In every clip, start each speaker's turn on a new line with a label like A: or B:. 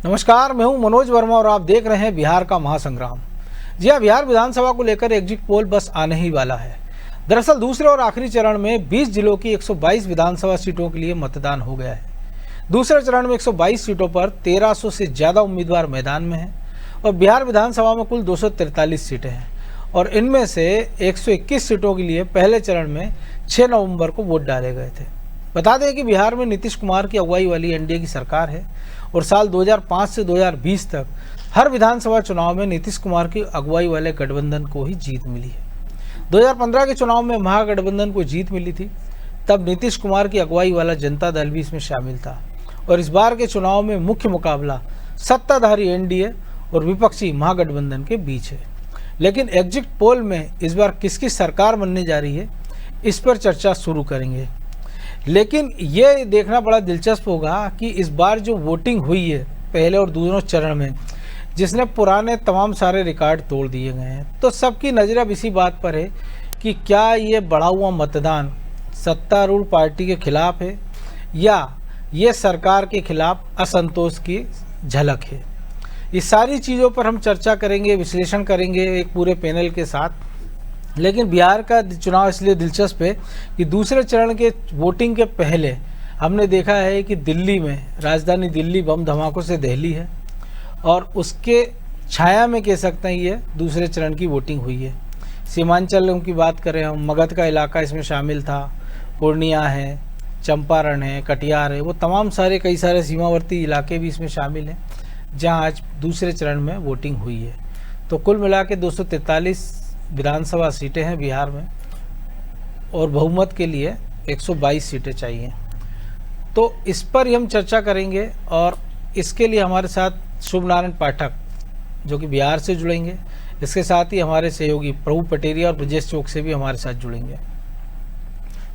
A: नमस्कार, मैं हूं मनोज वर्मा और आप देख रहे हैं बिहार का महासंग्राम। जी हां, बिहार विधानसभा को लेकर एग्जिट पोल बस आने ही वाला है। दरअसल दूसरे और आखिरी चरण में 20 जिलों की 122 विधानसभा सीटों के लिए मतदान हो गया है। दूसरे चरण में 122 सीटों पर 1300 से ज़्यादा उम्मीदवार मैदान में हैं और बिहार विधानसभा में कुल 243 सीटें हैं और इनमें से 121 सीटों के लिए पहले चरण में 6 नवंबर को वोट डाले गए थे। बता दें कि बिहार में नीतीश कुमार की अगुवाई वाली एनडीए की सरकार है और साल 2005 से 2020 तक हर विधानसभा चुनाव में नीतीश कुमार की अगुवाई वाले गठबंधन को ही जीत मिली है। 2015 के चुनाव में महागठबंधन को जीत मिली थी, तब नीतीश कुमार की अगुवाई वाला जनता दल भी इसमें शामिल था और इस बार के चुनाव में मुख्य मुकाबला सत्ताधारी एनडीए और विपक्षी महागठबंधन के बीच है। लेकिन एग्जिट पोल में इस बार किसकी सरकार बनने जा रही है, इस पर चर्चा शुरू करेंगे। लेकिन ये देखना बड़ा दिलचस्प होगा कि इस बार जो वोटिंग हुई है पहले और दूसरे चरण में, जिसने पुराने तमाम सारे रिकॉर्ड तोड़ दिए गए हैं, तो सबकी नज़र अब इसी बात पर है कि क्या ये बढ़ा हुआ मतदान सत्तारूढ़ पार्टी के खिलाफ है या ये सरकार के खिलाफ असंतोष की झलक है। इस सारी चीज़ों पर हम चर्चा करेंगे, विश्लेषण करेंगे एक पूरे पैनल के साथ। लेकिन बिहार का चुनाव इसलिए दिलचस्प है कि दूसरे चरण के वोटिंग के पहले हमने देखा है कि दिल्ली में, राजधानी दिल्ली बम धमाकों से दहली है और उसके छाया में कह सकते हैं ये दूसरे चरण की वोटिंग हुई है। सीमांचल की बात करें हम, मगध का इलाका इसमें शामिल था, पूर्णिया है, चंपारण है, कटिहार है, वो तमाम सारे कई सारे सीमावर्ती इलाके भी इसमें शामिल हैं जहां आज दूसरे चरण में वोटिंग हुई है। तो कुल मिला के 243 विधानसभा सीटें हैं बिहार में और बहुमत के लिए 122 सीटें चाहिए। तो इस पर ही हम चर्चा करेंगे और इसके लिए हमारे साथ शुभ नारायण पाठक जो कि बिहार से जुड़ेंगे, इसके साथ ही हमारे सहयोगी प्रभु पटेरिया और ब्रजेश चौक से भी हमारे साथ जुड़ेंगे।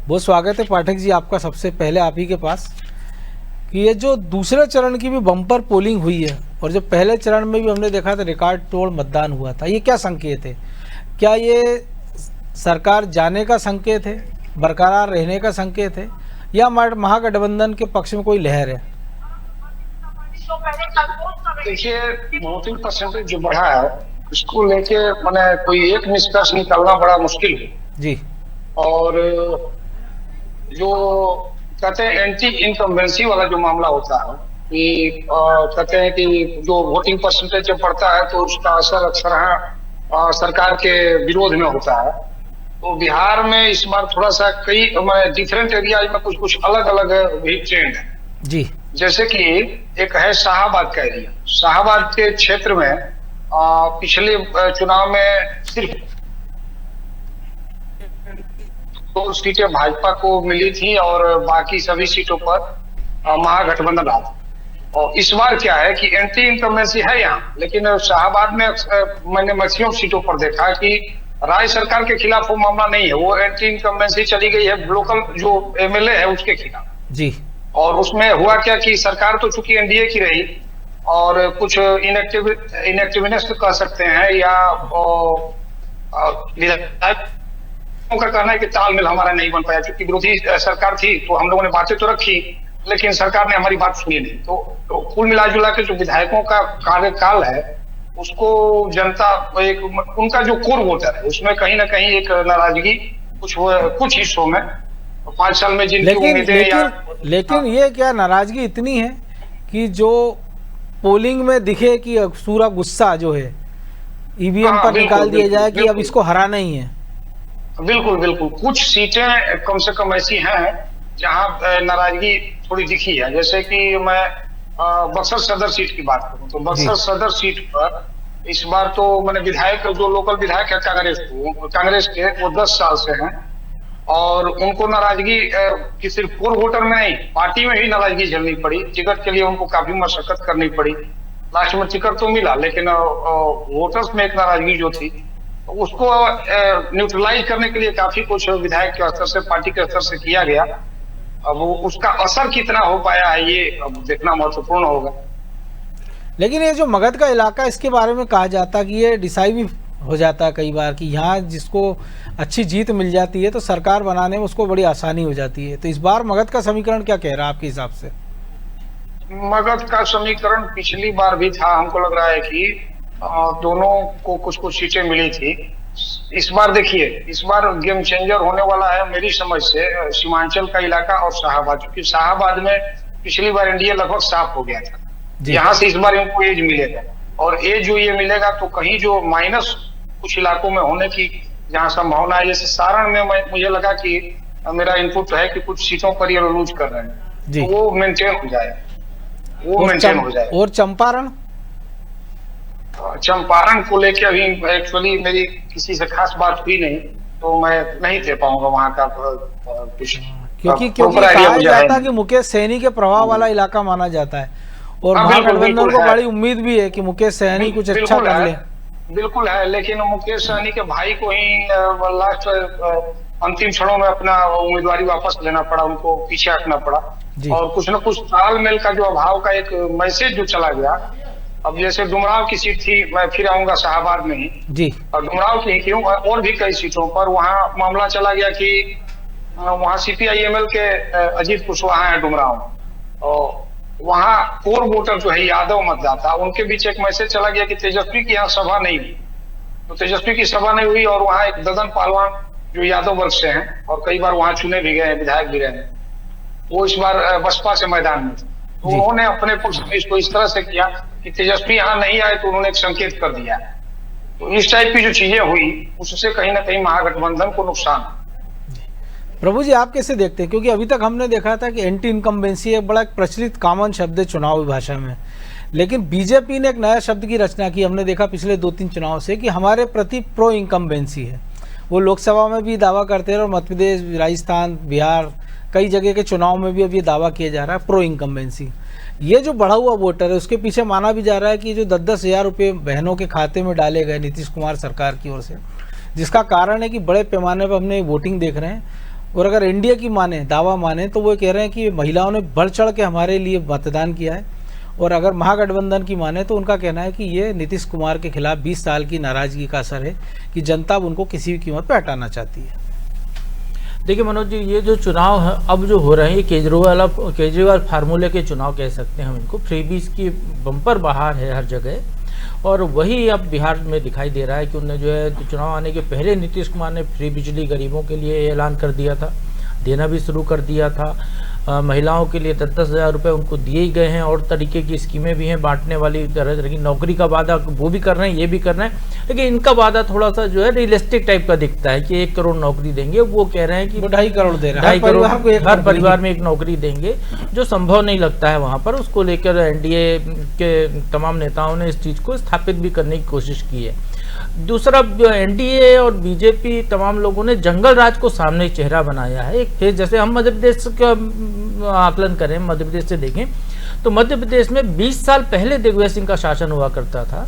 A: बहुत स्वागत है पाठक जी आपका। सबसे पहले आप ही के पास कि ये जो दूसरे चरण की भी बम्पर पोलिंग हुई है और जो पहले चरण में भी हमने देखा था रिकॉर्ड तोड़ मतदान हुआ था, ये क्या संकेत है? क्या ये सरकार जाने का संकेत है, बरकरार रहने का संकेत है या महागठबंधन के पक्ष में कोई लहर है?
B: देखिए, वोटिंग परसेंटेज जो बढ़ा है उसको लेके मैंने कोई एक निष्कर्ष निकालना बड़ा मुश्किल है
A: जी।
B: और जो कहते हैं एंटी इनकम्बेंसी वाला जो मामला होता है कि कहते हैं कि जो वोटिंग परसेंटेज जब बढ़ता है तो उसका असर अक्सर सरकार के विरोध में होता है। तो बिहार में इस बार थोड़ा सा कई डिफरेंट एरियाज में कुछ अलग अलग भी ट्रेंड है
A: जी। जैसे कि
B: एक है शाहाबाद का एरिया। शाहाबाद के क्षेत्र में पिछले चुनाव में सिर्फ 2 सीटें भाजपा को मिली थी और बाकी सभी सीटों पर महागठबंधन रहा था। और इस बार क्या है कि एंटी इनकम्बेंसी है यहाँ, लेकिन शाहाबाद में मैंने मैक्सिमम सीटों पर देखा कि राज्य सरकार के खिलाफ वो मामला नहीं है, वो एंटी इनकम्बेंसी चली गई है लोकल जो एमएलए है उसके खिलाफ जी। और उसमें हुआ क्या कि सरकार तो चूंकि एनडीए की रही और कुछ इनएक्टिवनेस कह सकते हैं या विधायकों का कहना है कि तालमेल हमारा नहीं बन पाया, क्योंकि विरोधी सरकार थी तो हम लोगों ने बातें तो रखी लेकिन सरकार ने हमारी बात सुनी नहीं। तो कुल मिला जुला के जो विधायकों का कार्यकाल है उसको जनता एक उनका जो कोर वोटर है उसमें कहीं ना कहीं एक नाराजगी कुछ हिस्सों में 5 साल में जिनकी उम्मीदें
A: लेकिन ये क्या नाराजगी इतनी है कि जो पोलिंग में दिखे कि पूरा गुस्सा जो है ईवीएम पर निकाल दिया जाए कि अब इसको हराना ही है।
B: बिल्कुल बिल्कुल, कुछ सीटें कम से कम ऐसी हैं जहां नाराजगी थोड़ी दिखी है। जैसे कि मैं बक्सर सदर सीट की बात करूं तो बक्सर सदर सीट पर इस बार तो मैंने विधायक जो लोकल विधायक है कांग्रेस के वो 10 साल से हैं और उनको नाराजगी कि सिर्फ कोर वोटर में नहीं, पार्टी में ही नाराजगी झेलनी पड़ी। टिकट के लिए उनको काफी मशक्कत करनी पड़ी। लास्ट में टिकट तो मिला लेकिन वोटर्स में एक नाराजगी जो थी उसको न्यूट्रलाइज करने के लिए काफी कुछ विधायक के स्तर से, पार्टी के स्तर से किया गया। अब उसका असर कितना हो पाया है ये अब देखना महत्वपूर्ण होगा।
A: लेकिन ये जो मगध का इलाका, इसके बारे में कहा जाता है कि ये डिसाइसिव हो जाता है कई बार कि यहाँ जिसको अच्छी जीत मिल जाती है तो सरकार बनाने में उसको बड़ी आसानी हो जाती है। तो इस बार मगध का समीकरण क्या कह रहा है आपके हिसाब से?
B: मगध का समीकरण पिछली बार भी था, हमको लग रहा है कि दोनों को कुछ कुछ सीटें मिली थी। इस बार देखिए, इस बार गेम चेंजर होने वाला है मेरी समझ से सीमांचल का इलाका और शाहाबाद, क्योंकि शाहाबाद में पिछली बार एनडीए लगभग साफ हो गया था। यहाँ से इस बार इनको एज मिलेगा, और एज जो ये मिलेगा तो कहीं जो माइनस कुछ इलाकों में होने की जहाँ संभावना है, जैसे सारण में मुझे लगा कि मेरा इनपुट है कि कुछ सीटों पर ये लूज कर रहे हैं, तो वो मेंटेन हो जाए, वो मेंटेन हो जाए।
A: और
B: चंपारण को लेके अभी एक्चुअली मेरी किसी से खास बात हुई नहीं, तो मैं नहीं दे पाऊंगा वहां का कुछ,
A: क्योंकि कहा जाता है कि मुकेश सहनी के प्रभाव वाला इलाका माना जाता है, और महागठबंधन को बड़ी उम्मीद भी है कि मुकेश सहनी कुछ अच्छा कर ले।
B: बिल्कुल है, लेकिन मुकेश सहनी के भाई को ही लास्ट अंतिम क्षणों में अपना उम्मीदवारी वापस लेना पड़ा, उनको पीछे हटना पड़ा, और कुछ न कुछ तालमेल का जो अभाव का एक मैसेज जो चला गया। अब जैसे डुमराव की सीट थी, मैं फिर आऊंगा शाहाबाद में ही
A: जी, और
B: डुमराव की ही क्यों, और भी कई सीटों पर वहां मामला चला गया कि वहां सीपीआईएमएल के अजीत कुशवाहा है डुमराव, और वहां कोर वोटर जो है यादव मतदाता, उनके बीच एक मैसेज चला गया कि तेजस्वी की यहाँ सभा नहीं हुई, तो तेजस्वी की सभा नहीं हुई, और वहां एक ददन पालवान जो यादव वर्ग से हैं और कई बार वहां चुने भी गए, विधायक भी रहे, वो इस बार बसपा से मैदान में थे, तो उन्होंने अपने पक्ष में इसको इस तरह से किया कि तेजस्वी यहाँ नहीं आए, तो उन्होंने एक संकेत कर दिया। तो इस टाइप की जो चीजें हुई, उससे कहीं ना कहीं महागठबंधन को नुकसान।
A: प्रभु जी, आप कैसे देखते हैं, क्योंकि अभी तक हमने देखा था कि एंटी इनकम्बेंसी एक बड़ा प्रचलित कॉमन शब्द है चुनावी भाषा में, लेकिन बीजेपी ने एक नया शब्द की रचना की, हमने देखा पिछले 2-3 चुनाव से, कि हमारे प्रति प्रो इनकम्बेंसी है। वो लोकसभा में भी दावा करते हैं और मध्य प्रदेश, राजस्थान, बिहार, कई जगह के चुनाव में भी अब ये दावा किया जा रहा है प्रो इनकम्बेंसी। ये जो बढ़ा हुआ वोटर है, उसके पीछे माना भी जा रहा है कि जो 10-10 हज़ार रुपये बहनों के खाते में डाले गए नीतीश कुमार सरकार की ओर से, जिसका कारण है कि बड़े पैमाने पर हमने वोटिंग देख रहे हैं। और अगर एनडीए की माने, दावा माने, तो वो कह रहे हैं कि महिलाओं ने बढ़ चढ़ के हमारे लिए मतदान किया है, और अगर महागठबंधन की माने तो उनका कहना है कि ये नीतीश कुमार के खिलाफ 20 साल की नाराजगी का असर है कि जनता अब उनको किसी भी कीमत पर हटाना चाहती है।
C: देखिए मनोज जी, ये जो चुनाव है अब जो हो रहे हैं, ये केजरीवाल फार्मूले के चुनाव कह सकते हैं हम इनको। फ्रीबीज की बम्पर बहार है हर जगह, और वही अब बिहार में दिखाई दे रहा है कि उन्होंने जो है चुनाव आने के पहले नीतीश कुमार ने फ्री बिजली गरीबों के लिए ऐलान कर दिया था, देना भी शुरू कर दिया था। महिलाओं के लिए 10-10 हज़ार रुपये उनको दिए ही गए हैं, और तरीके की स्कीमें भी हैं बांटने वाली, तरह तरह की नौकरी का वादा वो भी कर रहे हैं, ये भी कर रहे हैं, लेकिन इनका वादा थोड़ा सा जो है रियलिस्टिक टाइप का दिखता है कि 1 करोड़ नौकरी देंगे। वो कह रहे हैं कि
A: 2.5 करोड़ दे रहे हैं,
C: 2.5 करोड़ हर परिवार में 1 नौकरी देंगे, जो संभव नहीं लगता है वहाँ पर। उसको लेकर एनडीए के तमाम नेताओं ने इस चीज़ को स्थापित भी करने की कोशिश की है। दूसरा, एनडीए और बीजेपी तमाम लोगों ने जंगल राज को सामने चेहरा बनाया है। एक फेज, जैसे हम मध्य प्रदेश का आकलन करें, मध्य प्रदेश से देखें तो मध्य प्रदेश में 20 साल पहले दिग्विजय सिंह का शासन हुआ करता था।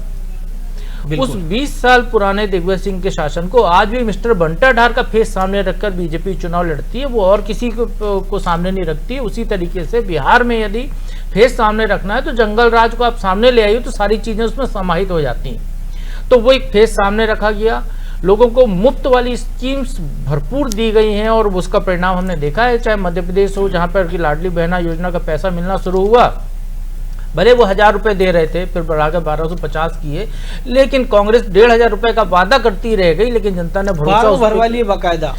C: उस 20 साल पुराने दिग्विजय सिंह के शासन को आज भी मिस्टर बंटाढार का फेस सामने रखकर बीजेपी चुनाव लड़ती है, वो और किसी को सामने नहीं रखती है। उसी तरीके से बिहार में यदि फेस सामने रखना है तो जंगल राज को आप सामने ले आइए तो सारी चीजें उसमें समाहित हो जाती हैं। तो वो एक फेस सामने रखा गया, लोगों को मुफ्त वाली स्कीम्स भरपूर दी गई हैं, और उसका परिणाम हमने देखा है। चाहे मध्य प्रदेश हो, जहां पर कि लाडली बहना योजना का पैसा मिलना शुरू हुआ, भले वो 1000 रुपए दे रहे थे, फिर बढ़ाकर 1250 किए, लेकिन कांग्रेस 1500 रुपए का वादा करती रह गई, लेकिन जनता ने
A: बाकायदा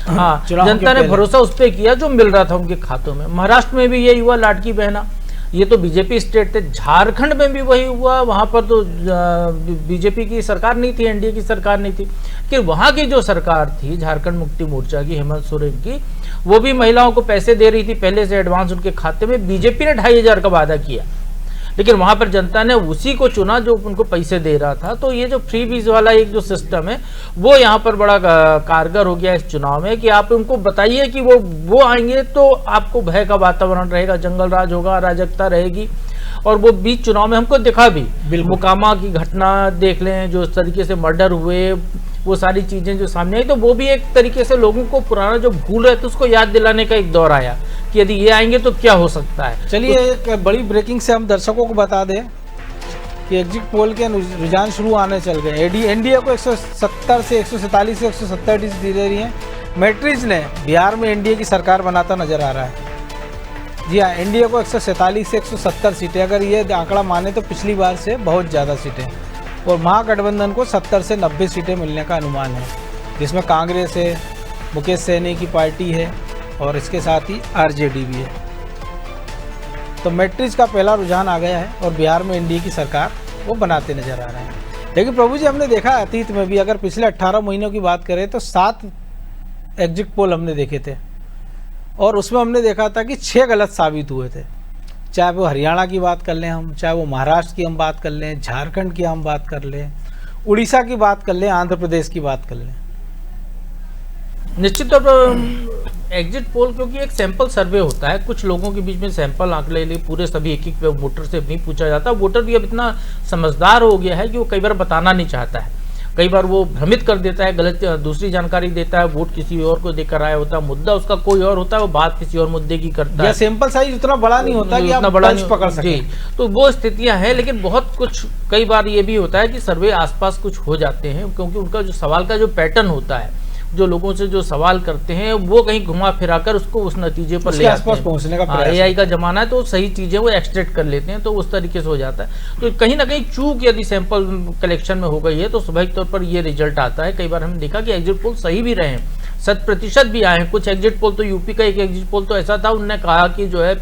C: जनता ने भरोसा उस पर किया जो मिल रहा था उनके खातों में। महाराष्ट्र में भी यही हुआ, लाडकी बहना, ये तो बीजेपी स्टेट थे। झारखंड में भी वही हुआ, वहां पर तो बीजेपी की सरकार नहीं थी, एनडीए की सरकार नहीं थी, कि वहां की जो सरकार थी झारखंड मुक्ति मोर्चा की, हेमंत सोरेन की, वो भी महिलाओं को पैसे दे रही थी पहले से एडवांस उनके खाते में। बीजेपी ने 2500 का वादा किया, लेकिन वहां पर जनता ने उसी को चुना जो उनको पैसे दे रहा था। तो ये जो फ्री बीज वाला एक जो सिस्टम है वो यहाँ पर बड़ा कारगर हो गया इस चुनाव में, कि आप उनको बताइए कि वो आएंगे तो आपको भय का वातावरण रहेगा, जंगल राज होगा, अराजकता रहेगी। और वो बीच चुनाव में हमको दिखा भी, मुकामा की घटना देख लें, जो इस तरीके से मर्डर हुए, वो सारी चीजें जो सामने आई, तो वो भी एक तरीके से लोगों को पुराना जो भूल है तो उसको याद दिलाने का एक दौर आया कि यदि ये आएंगे तो क्या हो सकता है।
A: चलिए, एक बड़ी ब्रेकिंग से हम दर्शकों को बता दें कि एग्जिट पोल के रुझान शुरू आने चल गए। एनडीए को 170 से 147 से 170 दे रही है। मैट्रिक्स ने बिहार में एनडीए की सरकार बनाता नजर आ रहा है। जी हाँ, एनडीए को 147 से 170 सीटें, अगर ये आंकड़ा माने तो पिछली बार से बहुत ज़्यादा सीटें, और महागठबंधन को 70 से 90 सीटें मिलने का अनुमान है, जिसमें कांग्रेस है, मुकेश सहनी की पार्टी है और इसके साथ ही आरजेडी भी है। तो मैट्रिक्स का पहला रुझान आ गया है और बिहार में एनडीए की सरकार वो बनाते नजर आ रहे हैं। लेकिन प्रभु जी, हमने देखा अतीत में भी, अगर पिछले 18 महीनों की बात करें तो 7 एग्जिट पोल हमने देखे थे और उसमें हमने देखा था कि 6 गलत साबित हुए थे। चाहे वो हरियाणा की बात कर लें हम, चाहे वो महाराष्ट्र की हम बात कर लें, झारखंड की हम बात कर लें, उड़ीसा की बात कर लें, आंध्र प्रदेश की बात कर लें।
C: निश्चित तौर पर एग्जिट पोल क्योंकि एक सैंपल सर्वे होता है, कुछ लोगों के बीच में सैंपल आंकड़े लिए पूरे सभी एक वोटर से नहीं पूछा जाता। वोटर भी अब इतना समझदार हो गया है कि वो कई बार बताना नहीं चाहता है, कई बार वो भ्रमित कर देता है, गलत दूसरी जानकारी देता है, वोट किसी और को देकर आया होता है, मुद्दा उसका कोई और होता है, वो बात किसी और मुद्दे की करता है।
A: सैंपल साइज उतना बड़ा नहीं होता कि आप बड़ा पकड़ सके।
C: तो वो स्थितियां हैं, लेकिन बहुत कुछ कई बार ये भी होता है कि सर्वे आसपास कुछ हो जाते हैं, क्योंकि उनका जो सवाल का जो पैटर्न होता है, जो लोगों से जो सवाल करते हैं वो कहीं घुमा फिरा कर उसको उस नतीजे पर ले आते हैं।
A: पहुंचने का प्रयास।
C: एआई का जमाना है तो सही चीजें वो एक्सट्रैक्ट कर लेते हैं, तो उस तरीके से हो जाता है। तो कहीं ना कहीं चूक यदि सैंपल कलेक्शन में हो गई है तो स्वाभाविक तौर पर ये रिजल्ट आता है। कई बार हमने देखा कि एग्जिट पोल सही भी रहे हैं, 100% भी आए हैं। कुछ एग्जिट पोल तो यूपी का एक एग्जिट पोल तो ऐसा था, उन्होंने कहा कि जो है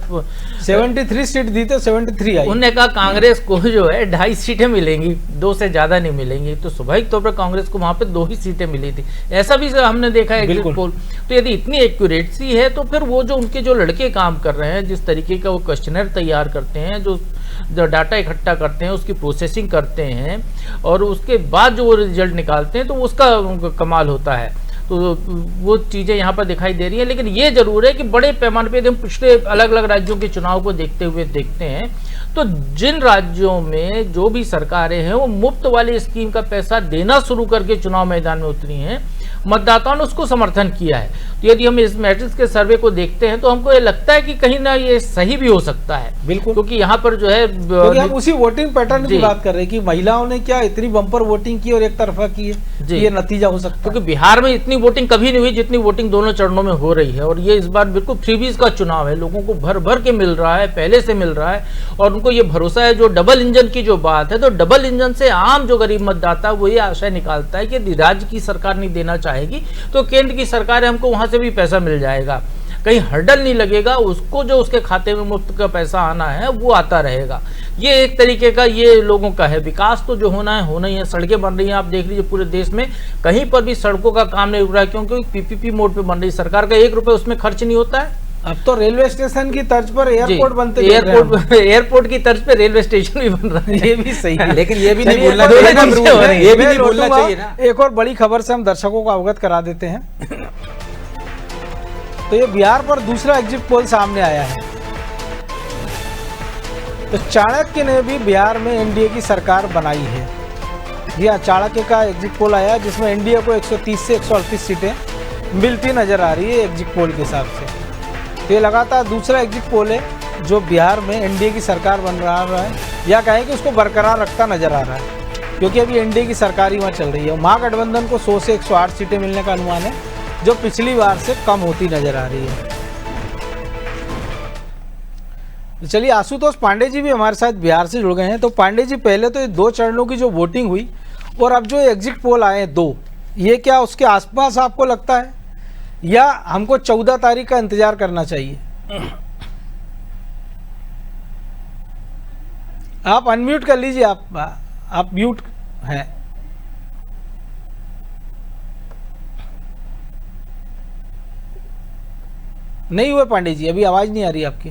A: 73 सीट दी तो 73 आई।
C: उन्होंने कहा कांग्रेस को जो है 2.5 सीटें मिलेंगी, 2 से ज्यादा नहीं मिलेंगी। तो स्वाभाविक तौर पर कांग्रेस को वहां पे 2 ही सीटें मिली थी, ऐसा भी हमने देखा है एग्जिट पोल। तो यदि इतनी एक्यूरेसी है तो फिर वो जो उनके जो लड़के काम कर रहे हैं, जिस तरीके का वो क्वेश्चनर तैयार करते हैं, जो डाटा इकट्ठा करते हैं, उसकी प्रोसेसिंग करते हैं और उसके बाद जो वो रिजल्ट निकालते हैं, तो उसका कमाल होता है। तो वो चीज़ें यहाँ पर दिखाई दे रही हैं। लेकिन ये जरूर है कि बड़े पैमाने पे हम पिछले अलग अलग राज्यों के चुनाव को देखते हुए देखते हैं, तो जिन राज्यों में जो भी सरकारें हैं वो मुफ्त वाली स्कीम का पैसा देना शुरू करके चुनाव मैदान में उतरी हैं, मतदाताओं ने उसको समर्थन किया है। तो यदि हम इस मैट्रिक्स के सर्वे को देखते हैं तो हमको ये लगता है कि कहीं ना ये सही भी हो सकता है।
A: बिल्कुल,
C: क्योंकि यहाँ पर जो है
A: क्योंकि हम उसी वोटिंग पैटर्न की बात कर रहे हैं कि महिलाओं ने क्या इतनी बम्पर वोटिंग की और एक तरफा की है, ये नतीजा हो सकता है।
C: क्योंकि बिहार में इतनी वोटिंग कभी नहीं हुई जितनी वोटिंग दोनों चरणों में हो रही है, और ये इस बार बिल्कुल फ्रीबीज का चुनाव है, लोगों को भर भर के मिल रहा है, पहले से मिल रहा है, और उनको ये भरोसा है। जो डबल इंजन की जो बात है, तो डबल इंजन से आम जो गरीब मतदाता वो ये आशा निकालता है कि यदि राज्य की सरकार नहीं देना चाहेगी तो केंद्र की सरकार है, हमको वहां से भी पैसा मिल जाएगा, कहीं हर्डल नहीं लगेगा, उसको जो उसके खाते में मुफ्त का पैसा आना है वो आता रहेगा। ये एक तरीके का ये लोगों का है। विकास तो जो होना है होना ही है, सड़कें बन रही हैं, आप देख लीजिए पूरे देश में कहीं पर भी सड़कों का काम नहीं रुक रहा है, क्योंकि पीपीपी मोड पे बन रही है, सरकार का 1 रुपये उसमें खर्च नहीं होता है।
A: अब तो रेलवे स्टेशन की तर्ज पर एयरपोर्ट बनते,
C: एयरपोर्ट की तर्ज पे रेलवे स्टेशन भी बन रहा है,
A: ये भी सही है।
D: लेकिन ये भी नहीं बोलना चाहिए, ये भी नहीं बोलना चाहिए ना।
A: एक और बड़ी खबर से हम दर्शकों को अवगत करा देते हैं। तो ये बिहार पर दूसरा एग्जिट पोल सामने आया है। तो चाणक्य ने भी बिहार में एनडीए की सरकार बनाई है। जी हाँ, चाणक्य का एग्जिट पोल आया जिसमें एनडीए को 130 से 138 सीटें मिलती नजर आ रही है एग्जिट पोल के हिसाब से। तो ये लगातार दूसरा एग्जिट पोल है जो बिहार में एनडीए की सरकार बन रहा है, या कहें कि उसको बरकरार रखता नजर आ रहा है, क्योंकि अभी एनडीए की सरकार ही वहाँ चल रही है। महागठबंधन को 100 से 108 सीटें मिलने का अनुमान है, जो पिछली बार से कम होती नजर आ रही है। तो चलिए, आशुतोष पांडे जी भी हमारे साथ बिहार से जुड़ गए हैं। तो पांडे जी, पहले तो ये 2 चरणों की जो वोटिंग हुई और अब जो एग्जिट पोल आए हैं 2, ये क्या उसके आसपास आपको लगता है, या हमको 14 तारीख का इंतजार करना चाहिए? आप अनम्यूट कर लीजिए, आप म्यूट हैं। नहीं हुए पांडे जी, अभी आवाज नहीं आ रही आपकी।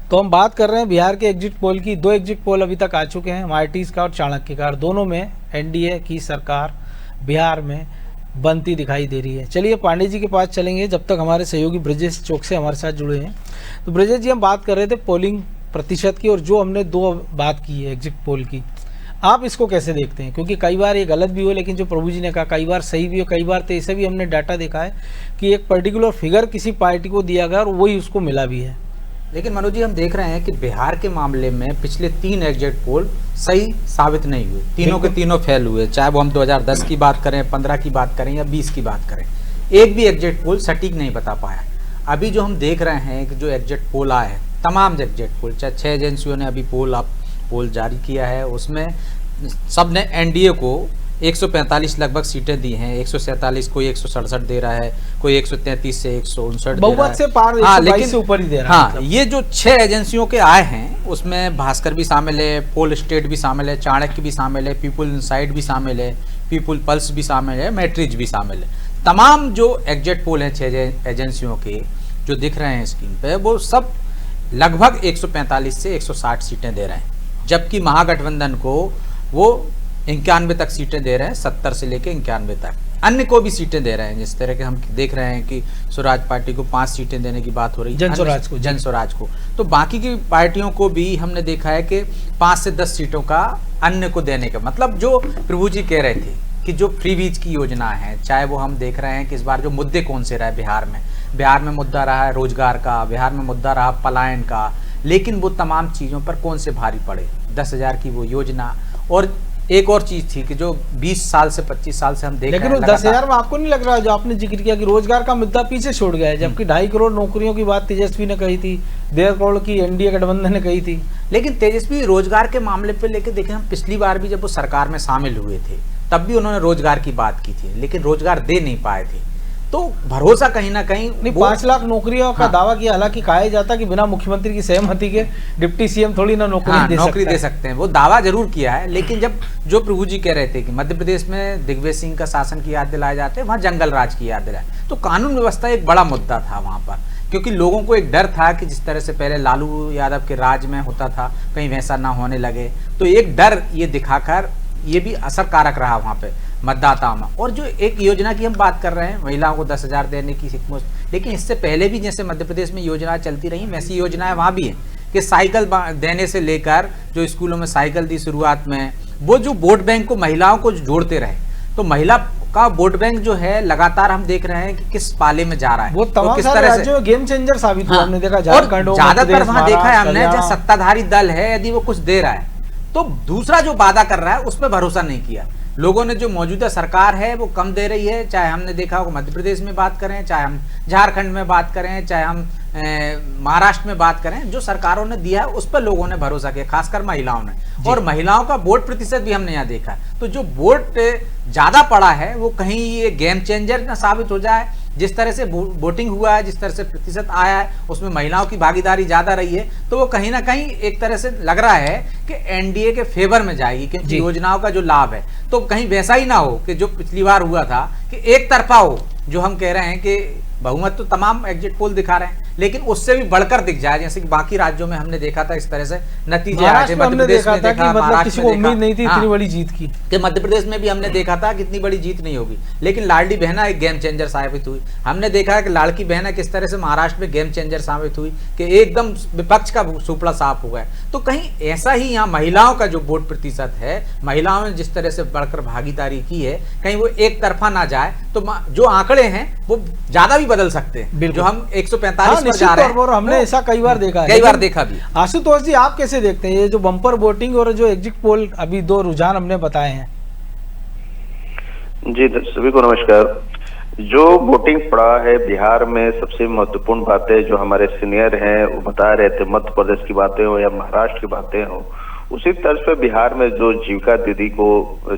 A: तो हम बात कर रहे हैं बिहार के एग्जिट पोल की। 2 एग्जिट पोल अभी तक आ चुके हैं, मार्टीज का और चाणक्य का, और दोनों में एनडीए की सरकार बिहार में बनती दिखाई दे रही है। चलिए पांडे जी के पास चलेंगे, जब तक हमारे सहयोगी ब्रजेश चौकसे हमारे साथ जुड़े हैं। तो ब्रजेश जी, हम बात कर रहे थे पोलिंग प्रतिशत की, और जो हमने 2 बात की है एग्जिट पोल की, आप इसको कैसे देखते हैं? क्योंकि कई बार ये गलत भी हो, लेकिन जो प्रभु जी ने कहा कई बार सही भी हो, कई बार तो ऐसे भी हमने डाटा देखा है कि एक पर्टिकुलर फिगर किसी पार्टी को दिया गया और वही उसको मिला भी है।
D: लेकिन मनोज जी हम देख रहे हैं कि बिहार के मामले में पिछले 3 एग्जिट पोल सही साबित नहीं हुए, तीनों के तीनों फेल हुए, चाहे वो हम 2010 की बात करें, 15 की बात करें या 20 की बात करें, एक भी एग्जिट पोल सटीक नहीं बता पाया। अभी जो हम देख रहे हैं कि जो एग्जिट पोल आए हैं, तमाम एग्जिट पोल, चाहे 6 एजेंसियों ने अभी पोल जारी किया है, उसमें सब ने एनडीए को 145 लगभग सीटें दी हैं, 147, कोई 167 दे रहा है, कोई 133 से 159
A: बहुमत से पार 122 से ऊपर ही दे रहा है।
D: हाँ, ये जो 6 एजेंसियों के आए हैं उसमें भास्कर भी शामिल है, पोल स्टेट भी शामिल है, चाणक्य भी शामिल है, पीपुल इनसाइड भी शामिल है, पीपुल पल्स भी शामिल है, मैट्रिज भी शामिल है। तमाम जो एग्जिट पोल हैं 6 एजेंसियों के जो दिख रहे हैं स्क्रीन पे, वो सब लगभग 145 से 160 सीटें दे रहे हैं, जबकि महागठबंधन को वो 91 तक सीटें दे रहे हैं, 70 से लेके 91 तक। अन्य को भी सीटें दे रहे हैं, जिस तरह के हम देख रहे हैं कि स्वराज पार्टी को 5 सीटें देने की बात हो रही है, जन स्वराज को। तो बाकी की पार्टियों को भी हमने देखा है कि 5 से 10 सीटों का अन्य को देने का मतलब, जो प्रभु जी कह रहे थे कि जो फ्री बीज की योजना है, चाहे वो हम देख रहे हैं कि इस बार जो मुद्दे कौन से रहे बिहार में मुद्दा रहा है रोजगार का, बिहार में मुद्दा रहा पलायन का, लेकिन वो तमाम चीज़ों पर कौन से भारी पड़े, 10,000 की वो योजना। और एक और चीज थी कि जो 20 साल से 25 साल से हम देख रहे हैं,
A: लेकिन 10,000 में आपको नहीं लग रहा है, जो आपने जिक्र किया कि रोजगार का मुद्दा पीछे छोड़ गया है, जबकि 2.5 करोड़ नौकरियों की बात तेजस्वी ने कही थी, 1.5 करोड़ की एनडीए गठबंधन ने कही थी।
D: लेकिन तेजस्वी रोजगार के मामले पे लेके देखें, हम पिछली बार भी जब वो सरकार में शामिल हुए थे तब भी उन्होंने रोजगार की बात की थी, लेकिन रोजगार दे नहीं पाए थे। तो भरोसा कहीं ना कहीं
A: नहीं, 5 लाख नौकरियों का दावा किया, हालांकि कहा जाता कि बिना मुख्यमंत्री की सहमति के डिप्टी सीएम थोड़ी ना नौकरी
D: दे सकते हैं, वो दावा जरूर किया है। लेकिन जब जो प्रभु जी कह रहे थे कि मध्य प्रदेश में दिग्विजय सिंह का शासन की याद दिलाए जाते हैं, वहाँ जंगल राज की याद दिलाए, तो कानून व्यवस्था एक बड़ा मुद्दा था वहाँ पर, क्योंकि लोगों को एक डर था कि जिस तरह से पहले लालू यादव के राज में होता था कहीं वैसा ना होने लगे, तो एक डर ये दिखाकर ये भी असरकारक रहा वहाँ पे मतदाताओं में। और जो एक योजना की हम बात कर रहे हैं, महिलाओं को 10,000 देने की सिकमुश्त, लेकिन इससे पहले भी जैसे मध्य प्रदेश में योजना चलती रही, वैसी योजनाएं वहाँ भी हैं कि साइकिल देने से लेकर जो स्कूलों में साइकिल दी शुरुआत में, वो जो वोट बैंक को महिलाओं को जोड़ते रहे, तो महिला का वोट बैंक जो है लगातार हम देख रहे हैं कि किस पाले में जा रहा है,
A: वो तमाम
D: तो किस
A: सारे
D: तरह
A: राज्यों में गेम चेंजर साबित हुआ। हमने देखा
D: झारखंड, ज्यादातर वहां देखा है हमने, जहाँ सत्ताधारी दल है यदि वो कुछ दे रहा है तो दूसरा जो वादा कर रहा है उस पर भरोसा नहीं किया लोगों ने। जो मौजूदा सरकार है वो कम दे रही है, चाहे हमने देखा हो मध्य प्रदेश में बात करें, चाहे हम झारखंड में बात करें, चाहे हम महाराष्ट्र में बात करें, जो सरकारों ने दिया है उस पर लोगों ने भरोसा किया, खासकर महिलाओं ने। और महिलाओं का वोट प्रतिशत भी हमने यहाँ देखा, तो जो वोट ज्यादा पड़ा है वो कहीं ये गेम चेंजर न साबित हो जाए। जिस तरह से वोटिंग हुआ है, जिस तरह से प्रतिशत आया है, उसमें महिलाओं की भागीदारी ज्यादा रही है, तो वो कहीं ना कहीं एक तरह से लग रहा है कि एनडीए के फेवर में जाएगी, क्योंकि योजनाओं का जो लाभ है तो कहीं वैसा ही ना हो कि जो पिछली बार हुआ था कि एक तरफा हो। जो हम कह रहे हैं कि बहुमत तो तमाम एग्जिट पोल दिखा रहे हैं, लेकिन उससे भी बढ़कर दिख जाए, जैसे कि बाकी राज्यों में हमने देखा था इस तरह से नतीजे आए थे। मध्य प्रदेश में देखा,
A: महाराष्ट्र में उम्मीद नहीं थी इतनी बड़ी जीत की,
D: कि मध्य प्रदेश में भी हमने देखा था कि इतनी बड़ी जीत नहीं होगी, लेकिन लाडली बहना एक गेम चेंजर साबित हुई। हमने देखा कि लाड़की बहना किस तरह से महाराष्ट्र में गेम चेंजर साबित हुई कि एकदम विपक्ष का सुपड़ा साफ हुआ है। तो कहीं ऐसा ही यहाँ महिलाओं का जो वोट प्रतिशत है, महिलाओं ने जिस तरह से बढ़कर भागीदारी की है, कहीं वो एक तरफा ना जाए, तो जो आंकड़े हैं वो ज्यादा भी बदल सकते हैं। जो हम 145 पर जा रहे हैं,
A: हमने ऐसा कई बार देखा है,
D: कई बार देखा भी।
A: आशुतोष जी, आप कैसे देखते हैं ये जो बम्पर वोटिंग और जो एग्जिट पोल अभी 2 रुझान हमने बताए हैं?
E: जी सभी को नमस्कार। जो वोटिंग पड़ा है बिहार में, सबसे महत्वपूर्ण बातें जो हमारे सीनियर हैं वो बता रहे थे, मध्य प्रदेश की बातें हो या महाराष्ट्र की बातें हो, उसी तर्ज पे बिहार में जो जीविका दीदी को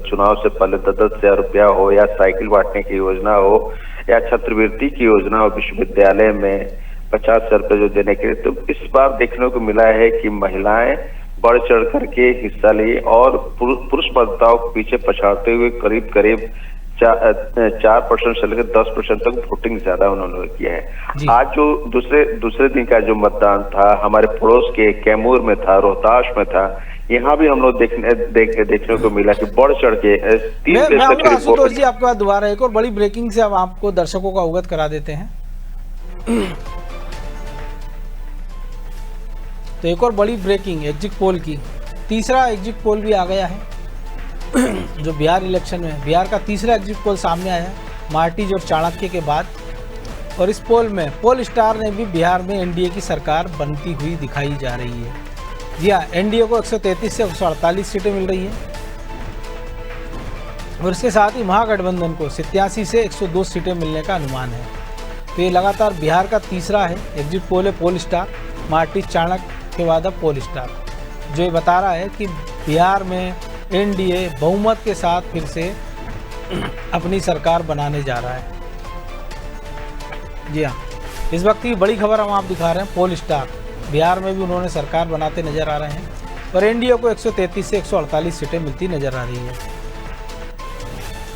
E: चुनाव से पहले 10,000 रुपया हो, या साइकिल बांटने की योजना हो, या छात्रवृत्ति की योजना हो विश्वविद्यालय में 50,000 रुपये जो देने के लिए, तो इस बार देखने को मिला है कि महिलाएं बढ़ चढ़ करके हिस्सा ली और पुरुष मतदाताओं को पीछे पछाड़ते हुए करीब 4% से लेकर 10% तक वोटिंग ज्यादा उन्होंने किया है। आज जो दूसरे दिन का जो मतदान था हमारे पड़ोस के कैमूर में था, रोहतास में था, यहाँ भी हम लोग देखने को मिला कि बढ़ चढ़ के 3
A: आशुतोष जी आपके बाद दोबारा एक और बड़ी ब्रेकिंग से अब आपको दर्शकों को अवगत करा देते हैं। तो एक और बड़ी ब्रेकिंग एग्जिट पोल की, तीसरा एग्जिट पोल भी आ गया है जो बिहार इलेक्शन में, बिहार का तीसरा एग्जिट पोल सामने आया है मार्टीज और चाणक्य के बाद। और इस पोल में पोल स्टार ने भी बिहार में एनडीए की सरकार बनती हुई दिखाई जा रही है। जी हाँ, एनडीए को 133 से 148 सीटें मिल रही हैं और इसके साथ ही महागठबंधन को 87 से 102 सीटें मिलने का अनुमान है। तो ये लगातार बिहार का तीसरा है एग्जिट पोल है पोल स्टार, मार्टी चाणक्य के बाद अब पोल स्टार, जो ये बता रहा है कि बिहार में एनडीए बहुमत के साथ फिर से अपनी सरकार बनाने जा रहा है। जी हाँ, इस वक्त की बड़ी खबर हम आप दिखा रहे हैं पोल स्टार, बिहार में भी उन्होंने सरकार बनाते नजर आ रहे हैं और एनडीए को 133 से 148 सीटें मिलती नजर आ रही है।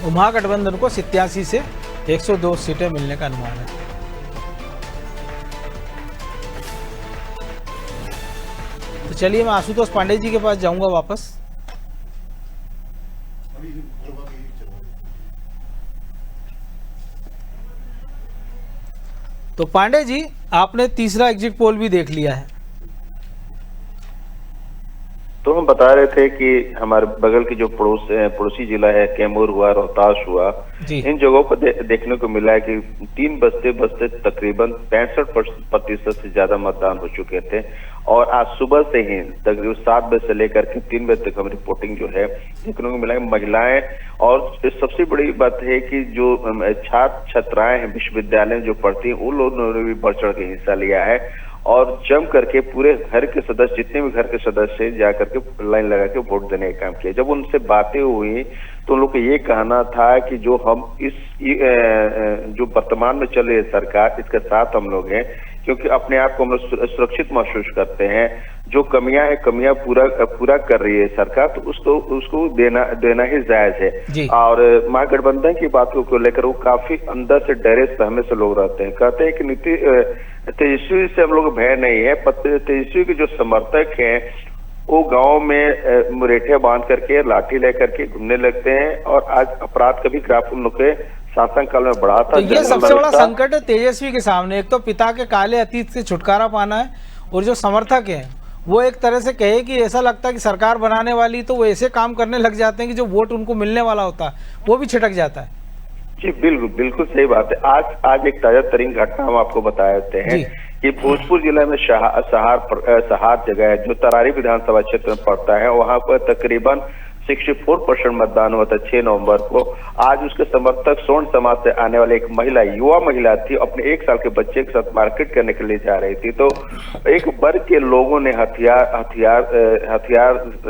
A: महागठबंधन को 87 से 102 सीटें मिलने का अनुमान है। तो चलिए मैं आशुतोष पांडे जी के पास जाऊंगा वापस। तो पांडे जी, आपने तीसरा एग्जिट पोल भी देख लिया है।
E: तो हम बता रहे थे कि हमारे बगल की जो पड़ोसी जिला है, कैमूर हुआ, रोहतास हुआ, इन जगहों पर देखने को मिला है कि 3 बजते तकरीबन 65% से ज्यादा मतदान हो चुके थे और आज सुबह से ही तकरीबन 7 बजे से लेकर के 3 बजे तक हम रिपोर्टिंग जो है देखने को मिला है। महिलाएं और सबसे बड़ी बात है कि जो छात्र छात्राएं हैं विश्वविद्यालय में जो पढ़ती हैं, उन लोगों ने भी बढ़ चढ़ के हिस्सा लिया है और जम करके पूरे घर के सदस्य, जितने भी घर के सदस्य जाकर के लाइन लगा के वोट देने का काम किया। जब उनसे बातें हुई तो उन लोग का ये कहना था कि जो हम इस जो वर्तमान में चल रही है सरकार, इसके साथ हम लोग हैं, क्योंकि अपने आप को हम लोग सुरक्षित महसूस करते हैं। जो कमियां हैं, कमियां पूरा कर रही है सरकार, तो उसको देना ही जायज है। और महागठबंधन की बातों को लेकर वो काफी अंदर से डरे सहमे से लोग रहते हैं। कहते हैं कि तेजस्वी से हम लोग भय नहीं है, तेजस्वी के जो समर्थक हैं वो गांव में मुरेठिया बांध करके लाठी लेकर के घूमने लगते हैं और आज अपराध का भी ग्राफ उन लोग के शासन काल में बढ़ा था।
A: तो ये सबसे बड़ा संकट है तेजस्वी के सामने। एक तो पिता के काले अतीत से छुटकारा पाना है और जो समर्थक हैं वो एक तरह से कहे कि ऐसा लगता है कि सरकार बनाने वाली, तो वो ऐसे काम करने लग जाते हैं कि जो वोट उनको मिलने वाला होता है वो भी छिटक जाता है। जी
E: बिल्कुल सही बात है। आज एक ताजा तरीन घटना हम आपको बता देते हैं कि भोजपुर जिला में सहार जगह है जो तरारी विधानसभा क्षेत्र में पड़ता है, वहां पर तकरीबन 64% मतदान हुआ था 6 नवंबर को। आज उसके समर्थक स्वर्ण समाज से आने वाले एक युवा महिला थी, अपने 1 साल के बच्चे के साथ मार्केट करने के लिए जा रही थी, तो एक वर्ग के लोगों ने हथियार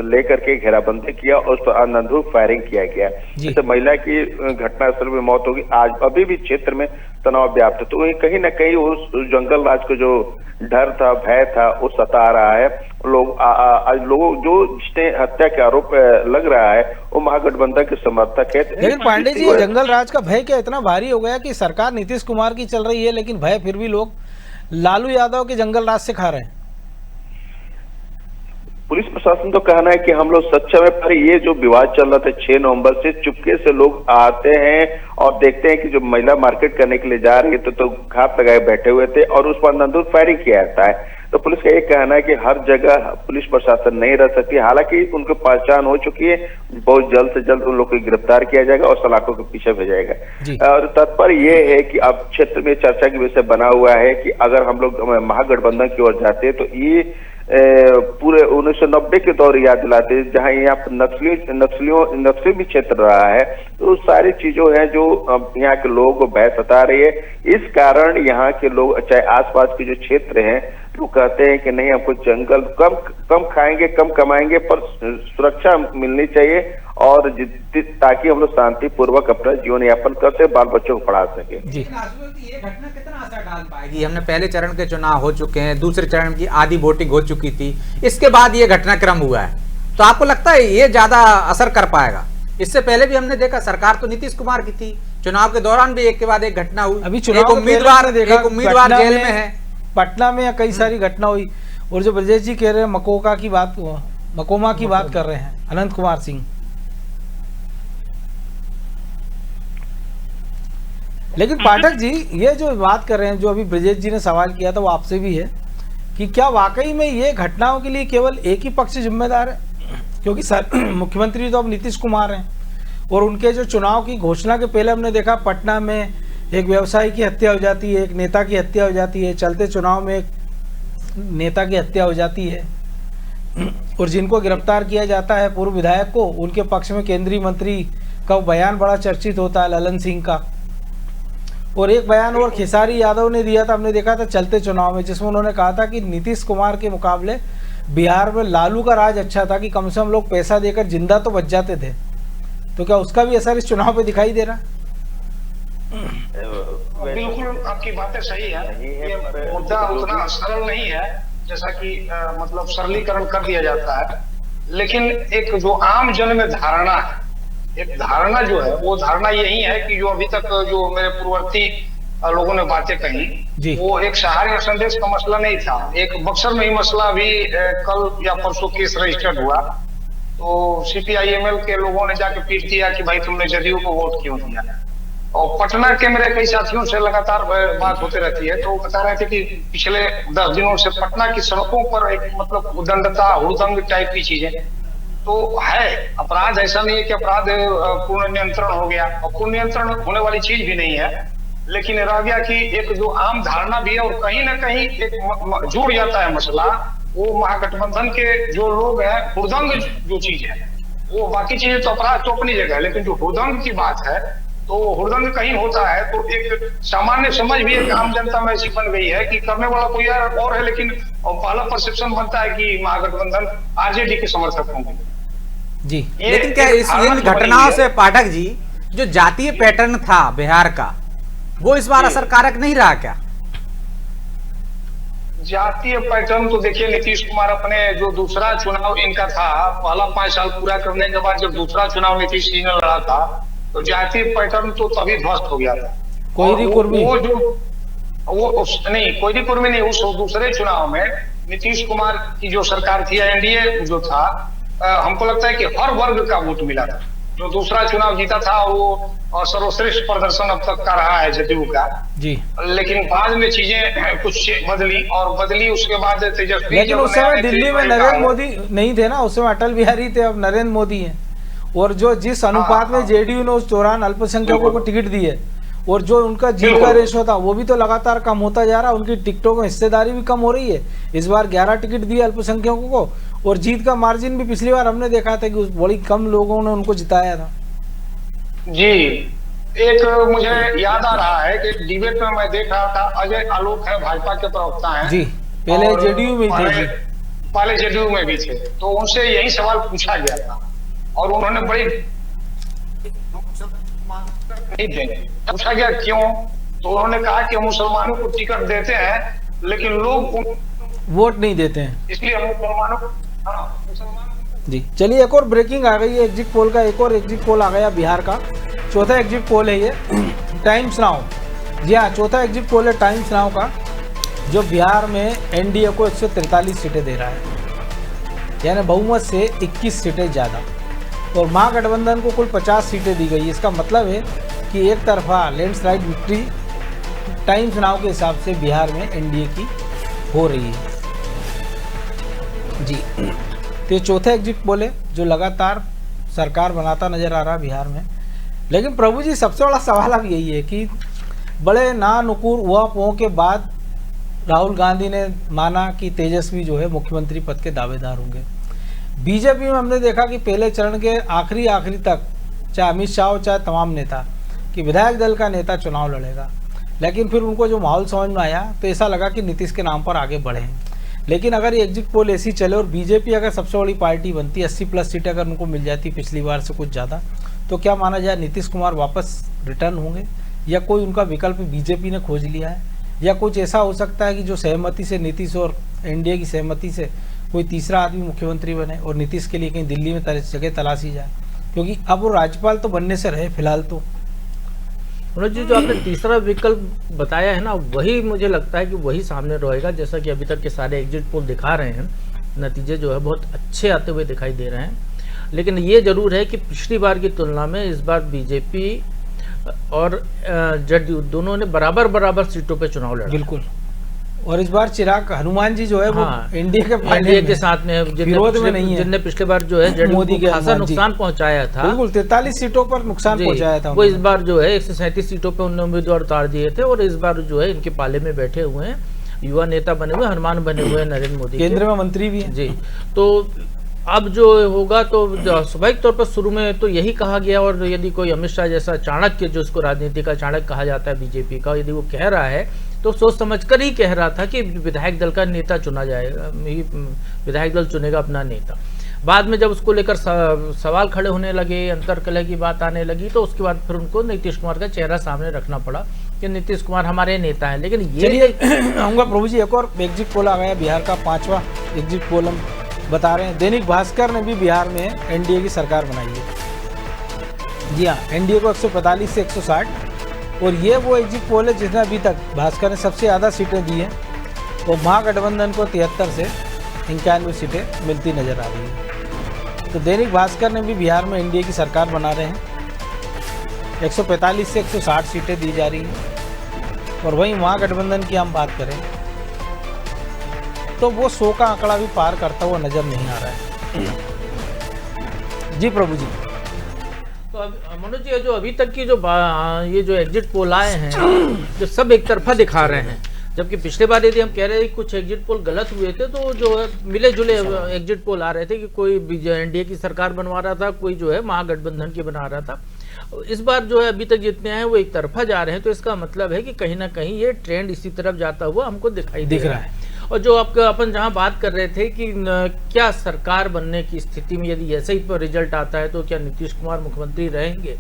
E: लेकर के घेराबंदी किया और उस पर अंधाधुंध फायरिंग किया गया। जैसे महिला की घटनास्थल में मौत होगी, आज अभी भी क्षेत्र में तनाव व्याप्त है। तो कहीं ना कहीं उस जंगल राज को जो डर था, भय था, वो सता रहा है। लोग जो जिसने हत्या के आरोप लग रहा है वो महागठबंधन के समर्थक है।
A: लेकिन पांडे जी, जंगल राज का भय क्या इतना भारी हो गया कि सरकार नीतीश कुमार की चल रही है, लेकिन भय फिर भी लोग लालू यादव के जंगल राज से खा रहे हैं।
E: पुलिस प्रशासन तो कहना है कि हम लोग सक्षम है, पर ये जो विवाद चल रहा था 6 नवंबर से, चुपके से लोग आते हैं और देखते हैं कि जो महिला मार्केट करने के लिए जा रही है तो घात लगाए बैठे हुए थे और उस पर अंधाधुंध फायरिंग किया जाता है। तो पुलिस का ये कहना है कि हर जगह पुलिस प्रशासन नहीं रह सकती, हालांकि उनको पहचान हो चुकी है, बहुत जल्द से जल्द उन लोग को गिरफ्तार किया जाएगा और सलाखों के पीछे भेजाएगा। और तात्पर्य ये है कि अब क्षेत्र में चर्चा के विषय बना हुआ है कि अगर हम लोग महागठबंधन की ओर जाते हैं तो ये पूरे 1990 के दौर याद दिलाते हैं जहां यहाँ पर नक्सली भी क्षेत्र रहा है। तो सारी चीजों हैं जो यहाँ के लोगों को भय सता रही है। इस कारण यहाँ के लोग, चाहे आसपास के जो क्षेत्र हैं, तो कहते हैं कि नहीं, हमको जंगल कम खाएंगे, कम कमाएंगे, पर सुरक्षा मिलनी चाहिए और ताकि हम लोग शांति पूर्वक अपना जीवन यापन कर सके, बाल बच्चों को पढ़ा सके।
D: ये घटना कितना असर डाल पाएगी? हमने पहले चरण के चुनाव हो चुके हैं, दूसरे चरण की आधी वोटिंग हो चुकी थी, इसके बाद ये घटनाक्रम हुआ है, तो आपको लगता है ये ज्यादा असर कर पाएगा? इससे पहले भी हमने देखा, सरकार तो नीतीश कुमार की थी, चुनाव के दौरान भी एक के बाद एक घटना हुई।
A: अभी चुनाव
D: उम्मीदवार जेल में है,
A: पटना में कई सारी घटना हुई। और जो ब्रजेश जी कह रहे हैं मकोमा की बात कर रहे हैं, अनंत कुमार सिंह, लेकिन पाठक जी ये जो बात कर रहे हैं, जो अभी ब्रजेश जी ने सवाल किया था वो आपसे भी है कि क्या वाकई में ये घटनाओं के लिए केवल एक ही पक्ष जिम्मेदार है? क्योंकि मुख्यमंत्री तो अब नीतीश कुमार हैं और उनके जो चुनाव की घोषणा के पहले हमने देखा पटना में एक व्यवसायी की हत्या हो जाती है, एक नेता की हत्या हो जाती है, चलते चुनाव में एक नेता की हत्या हो जाती है, और जिनको गिरफ्तार किया जाता है पूर्व विधायक को, उनके पक्ष में केंद्रीय मंत्री का बयान बड़ा चर्चित होता है, ललन सिंह का। और एक बयान और खेसारी यादव ने दिया था, हमने देखा था चलते चुनाव में, जिसमें उन्होंने कहा था कि नीतीश कुमार के मुकाबले बिहार में लालू का राज अच्छा था कि कम से कम लोग पैसा देकर जिंदा तो बच जाते थे। तो क्या उसका भी असर इस चुनाव पे दिखाई दे रहा?
B: बिल्कुल आपकी बातें सही है। ये मुद्दा उतना सरल नहीं है जैसा कि मतलब सरलीकरण कर दिया जाता है, लेकिन एक जो आम जन में धारणा है, एक धारणा जो है वो धारणा यही है कि जो अभी तक जो मेरे पूर्ववर्ती लोगों ने बातें कही, वो एक सहारे संदेश का मसला नहीं था। एक बक्सर में ही मसला अभी कल या परसों केस रजिस्टर्ड हुआ, तो CPIML के लोगों ने जाके पीट दिया कि भाई तुमने जदयू को वोट क्यों दिया। और पटना के मेरे कई साथियों से लगातार बात होती रहती है, तो बता रहे थे कि पिछले 10 दिनों से पटना की सड़कों पर एक मतलब उदंडता, हुड़दंग टाइप की चीजें तो है। अपराध ऐसा नहीं है कि अपराध पूर्ण नियंत्रण हो गया, और पूर्ण नियंत्रण होने वाली चीज भी नहीं है, लेकिन रह गया कि एक जो आम धारणा भी है, और कहीं ना कहीं एक जुड़ जाता है मसला। वो महागठबंधन के जो लोग हैं, हुड़दंग जो चीज है, वो बाकी चीजें तो अपराध तो अपनी जगह है, लेकिन जो हुड़दंग की बात है, तो हुड़दंग कहीं होता है तो एक सामान्य समझ भी एक आम जनता में ऐसी बन गई है कि करने वाला कोई और है, लेकिन पहला परसेप्शन बनता है कि महागठबंधन RJD के समर्थक होंगे
D: जी। लेकिन क्या इन घटनाओं से पाठक जी जो जातीय पैटर्न था बिहार का, वो इस बार असरकारक नहीं रहा क्या?
B: जातीय पैटर्न तो देखिए, नीतीश कुमार अपने जो दूसरा चुनाव इनका था, पहला 5 साल पूरा करने के बाद जब दूसरा चुनाव नीतीश जी ने लड़ा था, तो जातीय पैटर्न तो तभी ध्वस्त हो गया था।
A: कोयरी कुर्मी
B: वो जो नहीं, कोयरी कुर्मी नहीं, उस दूसरे चुनाव में नीतीश कुमार की जो सरकार थी, NDA जो था, हमको लगता है कि हर वर्ग का वोट मिला था। जो दूसरा चुनाव जीता था वो सर्वश्रेष्ठ प्रदर्शन अब तक का रहा है जदयू का
A: जी।
B: लेकिन बाद में चीजें कुछ बदली उसके बाद तेजस्वी,
A: लेकिन उस समय दिल्ली में नरेंद्र मोदी नहीं थे ना, उस समय अटल बिहारी थे, अब नरेंद्र मोदी हैं। और जो जिस अनुपात में JDU ने उस दौरान अल्पसंख्यकों को टिकट दी है, और जो उनका जीत का रेशो था वो भी तो लगातार कम होता जा रहा है, उनकी टिकटों में हिस्सेदारी भी कम हो रही है। इस बार 11 टिकट दिए अल्पसंख्यकों को, और जीत का मार्जिन भी पिछली बार हमने देखा था कि बड़ी कम लोगों ने उनको जिताया था
B: जी। एक मुझे याद आ रहा है कि डिबेट में मैं देख रहा था, अजय आलोक है, भाजपा के प्रवक्ता हैं
A: जी, पहले JDU में थे जी,
B: पहले JDU में भी थे, तो उनसे यही सवाल पूछा गया था और उन्होंने बड़ी पूछा गया क्यों, तो उन्होंने कहा कि मुसलमानों को टिकट देते हैं लेकिन लोग
A: वोट नहीं देते हैं,
B: इसलिए हम मुसलमानों को
A: जी। चलिए, एक और ब्रेकिंग आ गई है एग्जिट पोल का, एक और एग्जिट पोल आ गया बिहार का, चौथा एग्जिट पोल है ये टाइम्स नाउ। जी हाँ, चौथा एग्जिट पोल है टाइम्स नाउ का, जो बिहार में NDA को 143 सीटें दे रहा है, यानी बहुमत से 21 सीटें ज़्यादा, और महागठबंधन को कुल 50 सीटें दी गई। इसका मतलब है कि एक तरफा लैंडस्लाइड विक्ट्री टाइम्स नाउ के हिसाब से बिहार में NDA की हो रही है जी। तो ये चौथा एग्जिट पोल है जो लगातार सरकार बनाता नजर आ रहा है बिहार में। लेकिन प्रभु जी, सबसे बड़ा सवाल अब यही है कि बड़े ना नुकुर उहापोह के बाद राहुल गांधी ने माना कि तेजस्वी जो है मुख्यमंत्री पद के दावेदार होंगे। बीजेपी में हमने देखा कि पहले चरण के आखिरी तक, चाहे अमित शाह हो चाहे तमाम नेता, कि विधायक दल का नेता चुनाव लड़ेगा, लेकिन फिर उनको जो माहौल समझ में आया तो ऐसा लगा कि नीतीश के नाम पर आगे बढ़े। लेकिन अगर ये एग्जिट पोल ऐसी चले और बीजेपी अगर सबसे बड़ी पार्टी बनती, 80+ सीटें अगर उनको मिल जाती पिछली बार से कुछ ज़्यादा, तो क्या माना जाए नीतीश कुमार वापस रिटर्न होंगे, या कोई उनका विकल्प बीजेपी ने खोज लिया है, या कुछ ऐसा हो सकता है कि जो सहमति से नीतीश और NDA की सहमति से कोई तीसरा आदमी मुख्यमंत्री बने और नीतीश के लिए कहीं दिल्ली में जगह तलाशी जाए, क्योंकि अब वो राज्यपाल तो बनने से रहे फिलहाल तो।
C: मनोज जी, जो आपने तीसरा विकल्प बताया है ना, वही मुझे लगता है कि वही सामने रहेगा, जैसा कि अभी तक के सारे एग्जिट पोल दिखा रहे हैं, नतीजे जो है बहुत अच्छे आते हुए दिखाई दे रहे हैं। लेकिन ये जरूर है कि पिछली बार की तुलना में इस बार बीजेपी और जदयू दोनों ने बराबर सीटों पे चुनाव लड़ा।
A: बिल्कुल, और इस बार चिराग हनुमान जी जो है वो
C: हाँ,
A: एनडीए के
C: एनडीए के साथ में
A: विरोध में नहीं है,
C: जिनने पिछले बार जो है जेडीयू
A: मोदी
C: को
A: के
C: खासा
A: हनुमान जी।
C: नुकसान पहुंचाया था।
A: बिल्कुल 43 सीटों पर नुकसान
C: जी,
A: पहुंचाया था
C: वो इस
A: उन्होंने।
C: बार जो है 137 सीटों पे उन्होंने उम्मीदवार उतार दिए थे और इस बार जो है इनके पाले में बैठे हुए हैं, युवा नेता बने हुए, हनुमान बने हुए हैं नरेंद्र मोदी के।
A: केंद्र में मंत्री भी है।
C: जी, तो अब जो होगा तो स्वाभाविक तौर पर शुरू में तो यही कहा गया, और यदि कोई अमित शाह जैसा चाणक्य, जो उसको राजनीति का चाणक्य कहा जाता है बीजेपी का, यदि वो कह रहा है तो सोच समझकर ही कह रहा था कि विधायक दल का नेता चुना जाएगा, विधायक दल चुनेगा अपना नेता। बाद में जब उसको लेकर सवाल खड़े होने लगे, अंतर्कलह की बात आने लगी, तो उसके बाद फिर उनको नीतीश कुमार का चेहरा सामने रखना पड़ा कि नीतीश कुमार हमारे नेता हैं। लेकिन ये
A: आऊंगा प्रभु जी, एक और एग्जिट पोल आ गया, बिहार का 5वां एग्जिट पोल हम बता रहे हैं। दैनिक भास्कर ने भी बिहार में एनडीए की सरकार बनाई है। जी हाँ, एनडीए को 145 से 160, और ये वो एग्जिट पोल है जिसने अभी तक भास्कर ने सबसे ज़्यादा सीटें दी हैं, और महागठबंधन को 73 से 91 सीटें मिलती नजर आ रही है। तो दैनिक भास्कर ने भी बिहार में एनडीए की सरकार बना रहे हैं, 145 से 160 सीटें दी जा रही हैं। और वहीं महागठबंधन की हम बात करें तो वो 100 का आंकड़ा भी पार करता हुआ नजर नहीं आ रहा है। जी प्रभु जी।
C: तो मनोज जी, जो अभी तक की जो ये जो एग्जिट पोल आए हैं जो सब एक तरफा दिखा रहे हैं, जबकि पिछले बार यदि हम कह रहे थे कुछ एग्जिट पोल गलत हुए थे तो जो है मिले जुले एग्जिट पोल आ रहे थे कि कोई एनडीए की सरकार बनवा रहा था, कोई जो है महागठबंधन की बना रहा था। इस बार जो है अभी तक जितने हैं वो एक तरफा जा रहे हैं, तो इसका मतलब है कि कहीं ना कहीं ये ट्रेंड इसी तरफ जाता हुआ हमको दिखाई दिख रहा है। और जो अपन जहां बात कर रहे थे कि क्या सरकार बनने की स्थिति में यदि ऐसे ही रिजल्ट आता है तो क्या नीतीश कुमार मुख्यमंत्री रहेंगे,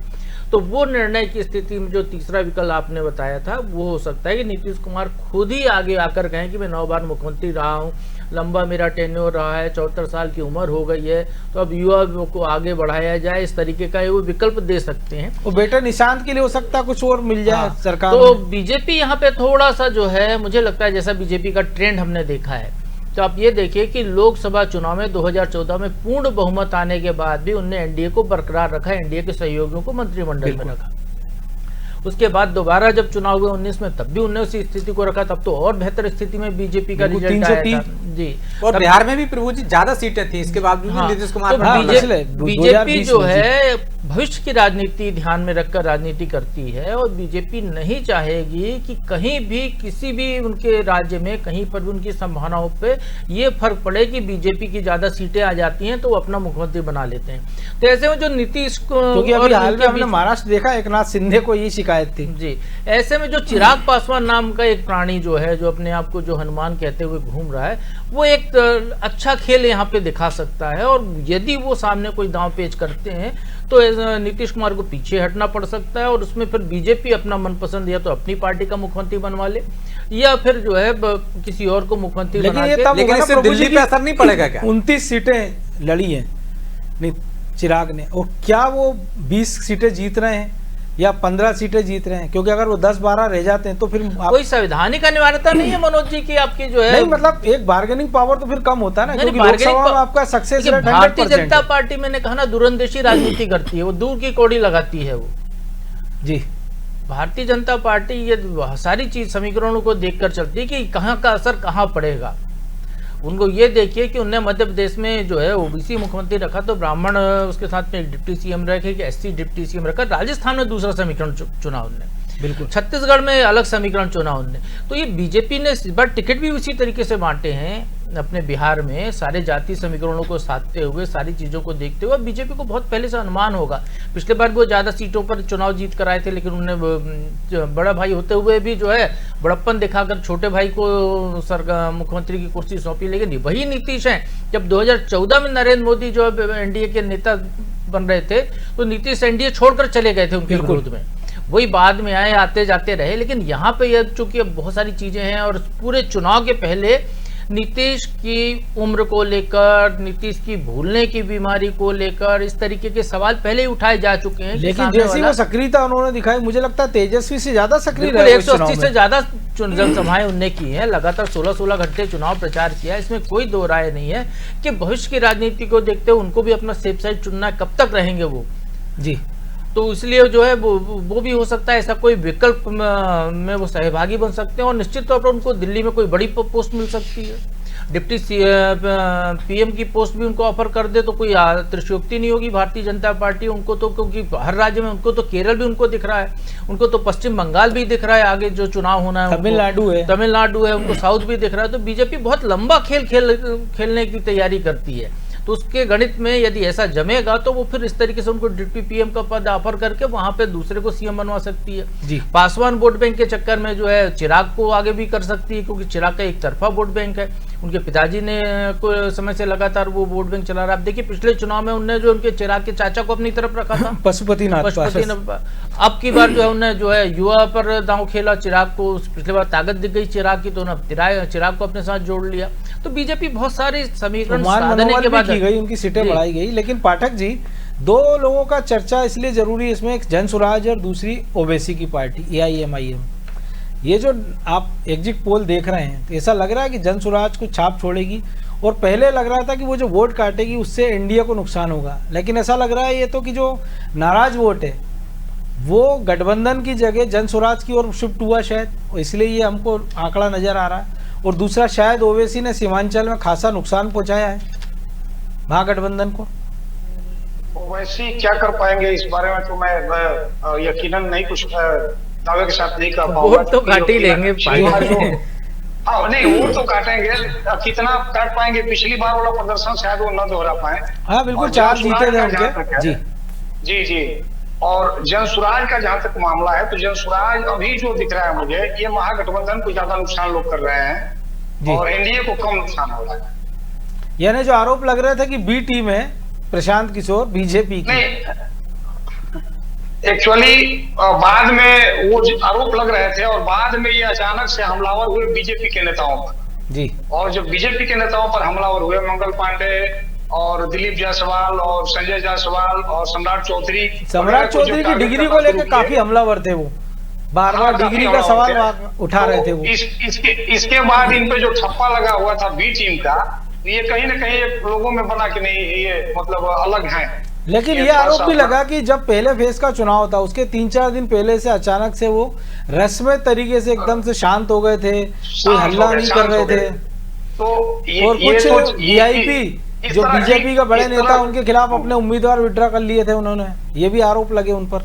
C: तो वो निर्णय की स्थिति में जो तीसरा विकल्प आपने बताया था वो हो सकता है कि नीतीश कुमार खुद ही आगे आकर कहें कि मैं 9 बार मुख्यमंत्री रहा हूं, लंबा मेरा टेन्योर रहा है, 74 साल की उम्र हो गई है, तो अब युवा को आगे बढ़ाया जाए, इस तरीके का वो विकल्प दे सकते हैं।
A: वो बेटा निशांत के लिए हो सकता है कुछ और मिल जाए सरकार
C: तो बीजेपी यहाँ पे थोड़ा सा जो है, मुझे लगता है जैसा बीजेपी का ट्रेंड हमने देखा है, तो आप ये देखिए कि लोकसभा चुनाव में 2014 में पूर्ण बहुमत आने के बाद भी उनने एनडीए को बरकरार रखा, एनडीए के सहयोगियों को मंत्रिमंडल में रखा। उसके बाद दोबारा जब चुनाव हुए 19 में, तब भी उन्होंने उसी स्थिति को रखा, तब तो और बेहतर स्थिति में बीजेपी का रिजल्ट आया था। जी,
D: और बिहार में भी प्रभु जी ज्यादा सीटें थी, इसके बाद भी नीतीश कुमार
C: बीजेपी जो है भविष्य की राजनीति ध्यान में रखकर राजनीति करती है, और बीजेपी नहीं चाहेगी कि कहीं भी किसी भी उनके राज्य में कहीं पर भी उनकी संभावनाओं पे ये फर्क पड़े कि बीजेपी की ज्यादा सीटें आ जाती हैं तो वो अपना मुख्यमंत्री बना लेते हैं। तो ऐसे में जो नीतीश को,
A: क्योंकि अभी हाल में हमने महाराष्ट्र देखा, एकनाथ शिंदे को ये शिकायत थी।
C: जी, ऐसे में जो चिराग पासवान नाम का एक प्राणी जो है, जो अपने आप को जो हनुमान कहते हुए घूम रहा है, वो एक अच्छा खेल यहाँ पे दिखा सकता है, और यदि वो सामने कोई दांव पेच करते हैं तो नीतीश कुमार को पीछे हटना पड़ सकता है, और उसमें फिर बीजेपी अपना मनपसंद या तो अपनी पार्टी का मुख्यमंत्री बनवा ले, या फिर जो है किसी और को मुख्यमंत्री बना के।
D: लेकिन इससे दिल्ली पे असर नहीं पड़ेगा क्या?
A: 29 सीटें लड़ी हैं चिराग ने, और क्या वो 20 सीटें जीत रहे हैं या 15 सीटें जीत रहे हैं? क्योंकि अगर वो 10-12 रह जाते हैं तो फिर
C: कोई संवैधानिक अनिवार्यता नहीं है मनोज जी की आपकी जो है,
A: नहीं मतलब एक बार्गेनिंग पावर तो फिर कम होता है ना, क्योंकि लोकसभा में आपका success rate 100%
C: Bharatiya Janata party मैंने कहा ना दूरंदेशी राजनीति करती है, वो दूर की कौड़ी लगाती है वो।
A: जी,
C: भारतीय जनता पार्टी ये सारी चीज समीकरणों को देखकर चलती है कि कहाँ का असर कहाँ पड़ेगा। उनको ये देखिए कि उनने मध्य प्रदेश में जो है ओबीसी मुख्यमंत्री रखा, तो ब्राह्मण उसके साथ में एक डिप्टी सीएम रखे, कि एससी डिप्टी सीएम रखा। राजस्थान में दूसरा समीकरण चुना उनने, बिल्कुल। छत्तीसगढ़ में अलग समीकरण चुना उनने। तो ये बीजेपी ने इस बार टिकट भी उसी तरीके से बांटे हैं अपने बिहार में, सारे जाति समीकरणों को साधते हुए, सारी चीजों को देखते हुए। बीजेपी को बहुत पहले से अनुमान होगा, पिछले बार वो ज्यादा सीटों पर चुनाव जीत कर आए थे, लेकिन उन्होंने बड़ा भाई होते हुए भी जो है बड़प्पन दिखाकर छोटे भाई को मुख्यमंत्री की कुर्सी सौंपी। लेकिन वही नीतीश है, जब 2014 में नरेंद्र मोदी जो एनडीए के नेता बन रहे थे तो नीतीश एनडीए छोड़कर चले गए थे उनके विरोध में, वही बाद में आए, आते जाते रहे। लेकिन यहाँ पे यह चूंकि अब बहुत सारी चीजें हैं, और पूरे चुनाव के पहले नीतीश की उम्र को लेकर, नीतीश की भूलने की बीमारी को लेकर इस तरीके के सवाल पहले ही उठाए जा चुके हैं।
A: लेकिन जैसी वो सक्रियता उन्होंने दिखाई, मुझे लगता है तेजस्वी से ज्यादा सक्रिय रहे।
C: 180 से ज्यादा जनसभाएं उनने की हैं, लगातार 16-16 घंटे चुनाव प्रचार किया। इसमें कोई दो राय नहीं है कि भविष्य की राजनीति को देखते हुए उनको भी अपना सेफ साइड चुनना है। कब तक रहेंगे वो?
A: जी,
C: तो इसलिए जो है वो भी हो सकता है ऐसा कोई विकल्प में वो सहभागी बन सकते हैं, और निश्चित तौर पर उनको दिल्ली में कोई बड़ी पोस्ट मिल सकती है। डिप्टी पीएम की पोस्ट भी उनको ऑफर कर दे तो कोई अतिशयोक्ति नहीं होगी भारतीय जनता पार्टी उनको तो, क्योंकि हर राज्य में उनको तो केरल भी उनको दिख रहा है, उनको तो पश्चिम बंगाल भी दिख रहा है आगे जो चुनाव होना है, तमिलनाडु है, उनको साउथ भी दिख रहा है। तो बीजेपी बहुत लंबा खेलने की तैयारी करती है। तो उसके गणित में यदि ऐसा जमेगा तो वो फिर इस तरीके से उनको डिप्टी पीएम का पद ऑफर करके वहां पे दूसरे को सीएम बनवा सकती है जी। पासवान वोट बैंक के चक्कर में जो है चिराग को आगे भी कर सकती है, क्योंकि चिराग का एक तरफा वोट बैंक है। उनके पिताजी ने कोई समय से लगातार वो वोट बैंक चला रहा है। आप देखिए पिछले चुनाव में उन्होंने जो उनके चिराग के चाचा को अपनी तरफ रखा था पशुपतिनाथ। अब की बार जो है उन्होंने जो है युवा पर दांव खेला चिराग को, पिछली बार ताकत दिख गई चिराग की तो उन्होंने चिराग को अपने साथ जोड़ लिया। तो बीजेपी बहुत सारे समीकरण साधने के बाद
A: की गई, उनकी सीटें बढ़ाई गई। लेकिन पाठक जी, दो लोगों का चर्चा इसलिए जरूरी है इसमें, एक जन स्वराज और दूसरी ओवैसी की पार्टी AIMIM। ये जो आप एग्जिट पोल देख रहे हैं तो ऐसा लग रहा है कि जन स्वराज को छाप छोड़ेगी, और पहले लग रहा था कि वो जो वोट काटेगी उससे एनडीए को नुकसान होगा, लेकिन ऐसा लग रहा है ये तो कि जो नाराज वोट है वो गठबंधन की जगह जन स्वराज की ओर शिफ्ट हुआ शायद, इसलिए ये हमको आंकड़ा नजर आ रहा है। और दूसरा शायद ओवैसी ने सीमांचल में खासा नुकसान पहुंचाया है महागठबंधन को।
B: ओवैसी क्या कर पाएंगे इस बारे में तो मैं यकीनन नहीं कुछ दावे के साथ नहीं कर पाऊंगा।
C: वोट तो काट ही लेंगे,
B: हाँ नहीं वोट तो काटेंगे, कितना काट पाएंगे पिछली बार वाला प्रदर्शन शायद वो न दोहरा पाए।
C: हाँ बिल्कुल, 4 जीते थे उनके जी
B: जी जी। और जन स्वराज का जहां तक मामला है तो जन स्वराज अभी जो दिख रहा है मुझे, ये महागठबंधन को ज्यादा नुकसान लोग कर रहे हैं और एनडीए को कम नुकसान हो रहा है।
A: यानी जो आरोप लग रहे थे कि बी टीम है प्रशांत किशोर बीजेपी की,
B: एक्चुअली बाद में वो आरोप लग रहे थे और बाद में ये अचानक से हमलावर हुए बीजेपी के नेताओं पर
A: जी।
B: और जब बीजेपी के नेताओं पर हमलावर हुए, मंगल पांडे और दिलीप जायसवाल और संजय जायसवाल और सम्राट चौधरी
A: की डिग्री को लेकर काफी हमलावर थे, वो बार बार डिग्री का सवाल उठा रहे थे वो।
B: इसके बाद इन पे जो ठप्पा लगा हुआ था बी टीम का, ये कहीं ना कहीं लोगों में बना कि नहीं ये मतलब अलग है।
A: लेकिन ये आरोप भी लगा कि जब पहले फेज का चुनाव था उसके 3-4 दिन पहले से अचानक से वो रस्मी तरीके से एकदम से शांत हो गए थे, कोई हल्ला नहीं कर रहे थे।
B: तो
A: और कुछ वीआईपी जो बीजेपी का बड़े नेता उनके खिलाफ अपने उम्मीदवार विड्रॉ कर लिए थे उन्होंने, ये भी आरोप लगे उन पर।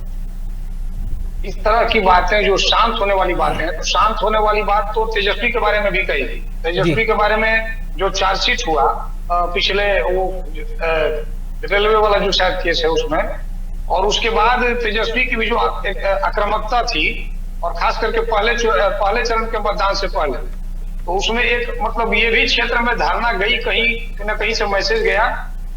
B: इस तरह की बातें जो शांत होने वाली बातें हैं, तो शांत होने वाली बात तो तेजस्वी के बारे में भी कही थी। तेजस्वी के बारे में जो चार्जशीट हुआ पिछले वो रेलवे वाला जो शायद केस है उसमें, और उसके बाद तेजस्वी की भी जो आक्रामकता थी और खास करके पहले चरण के मतदान से पहले, तो उसमें एक मतलब ये भी क्षेत्र में धारणा गई, कहीं न कहीं से मैसेज गया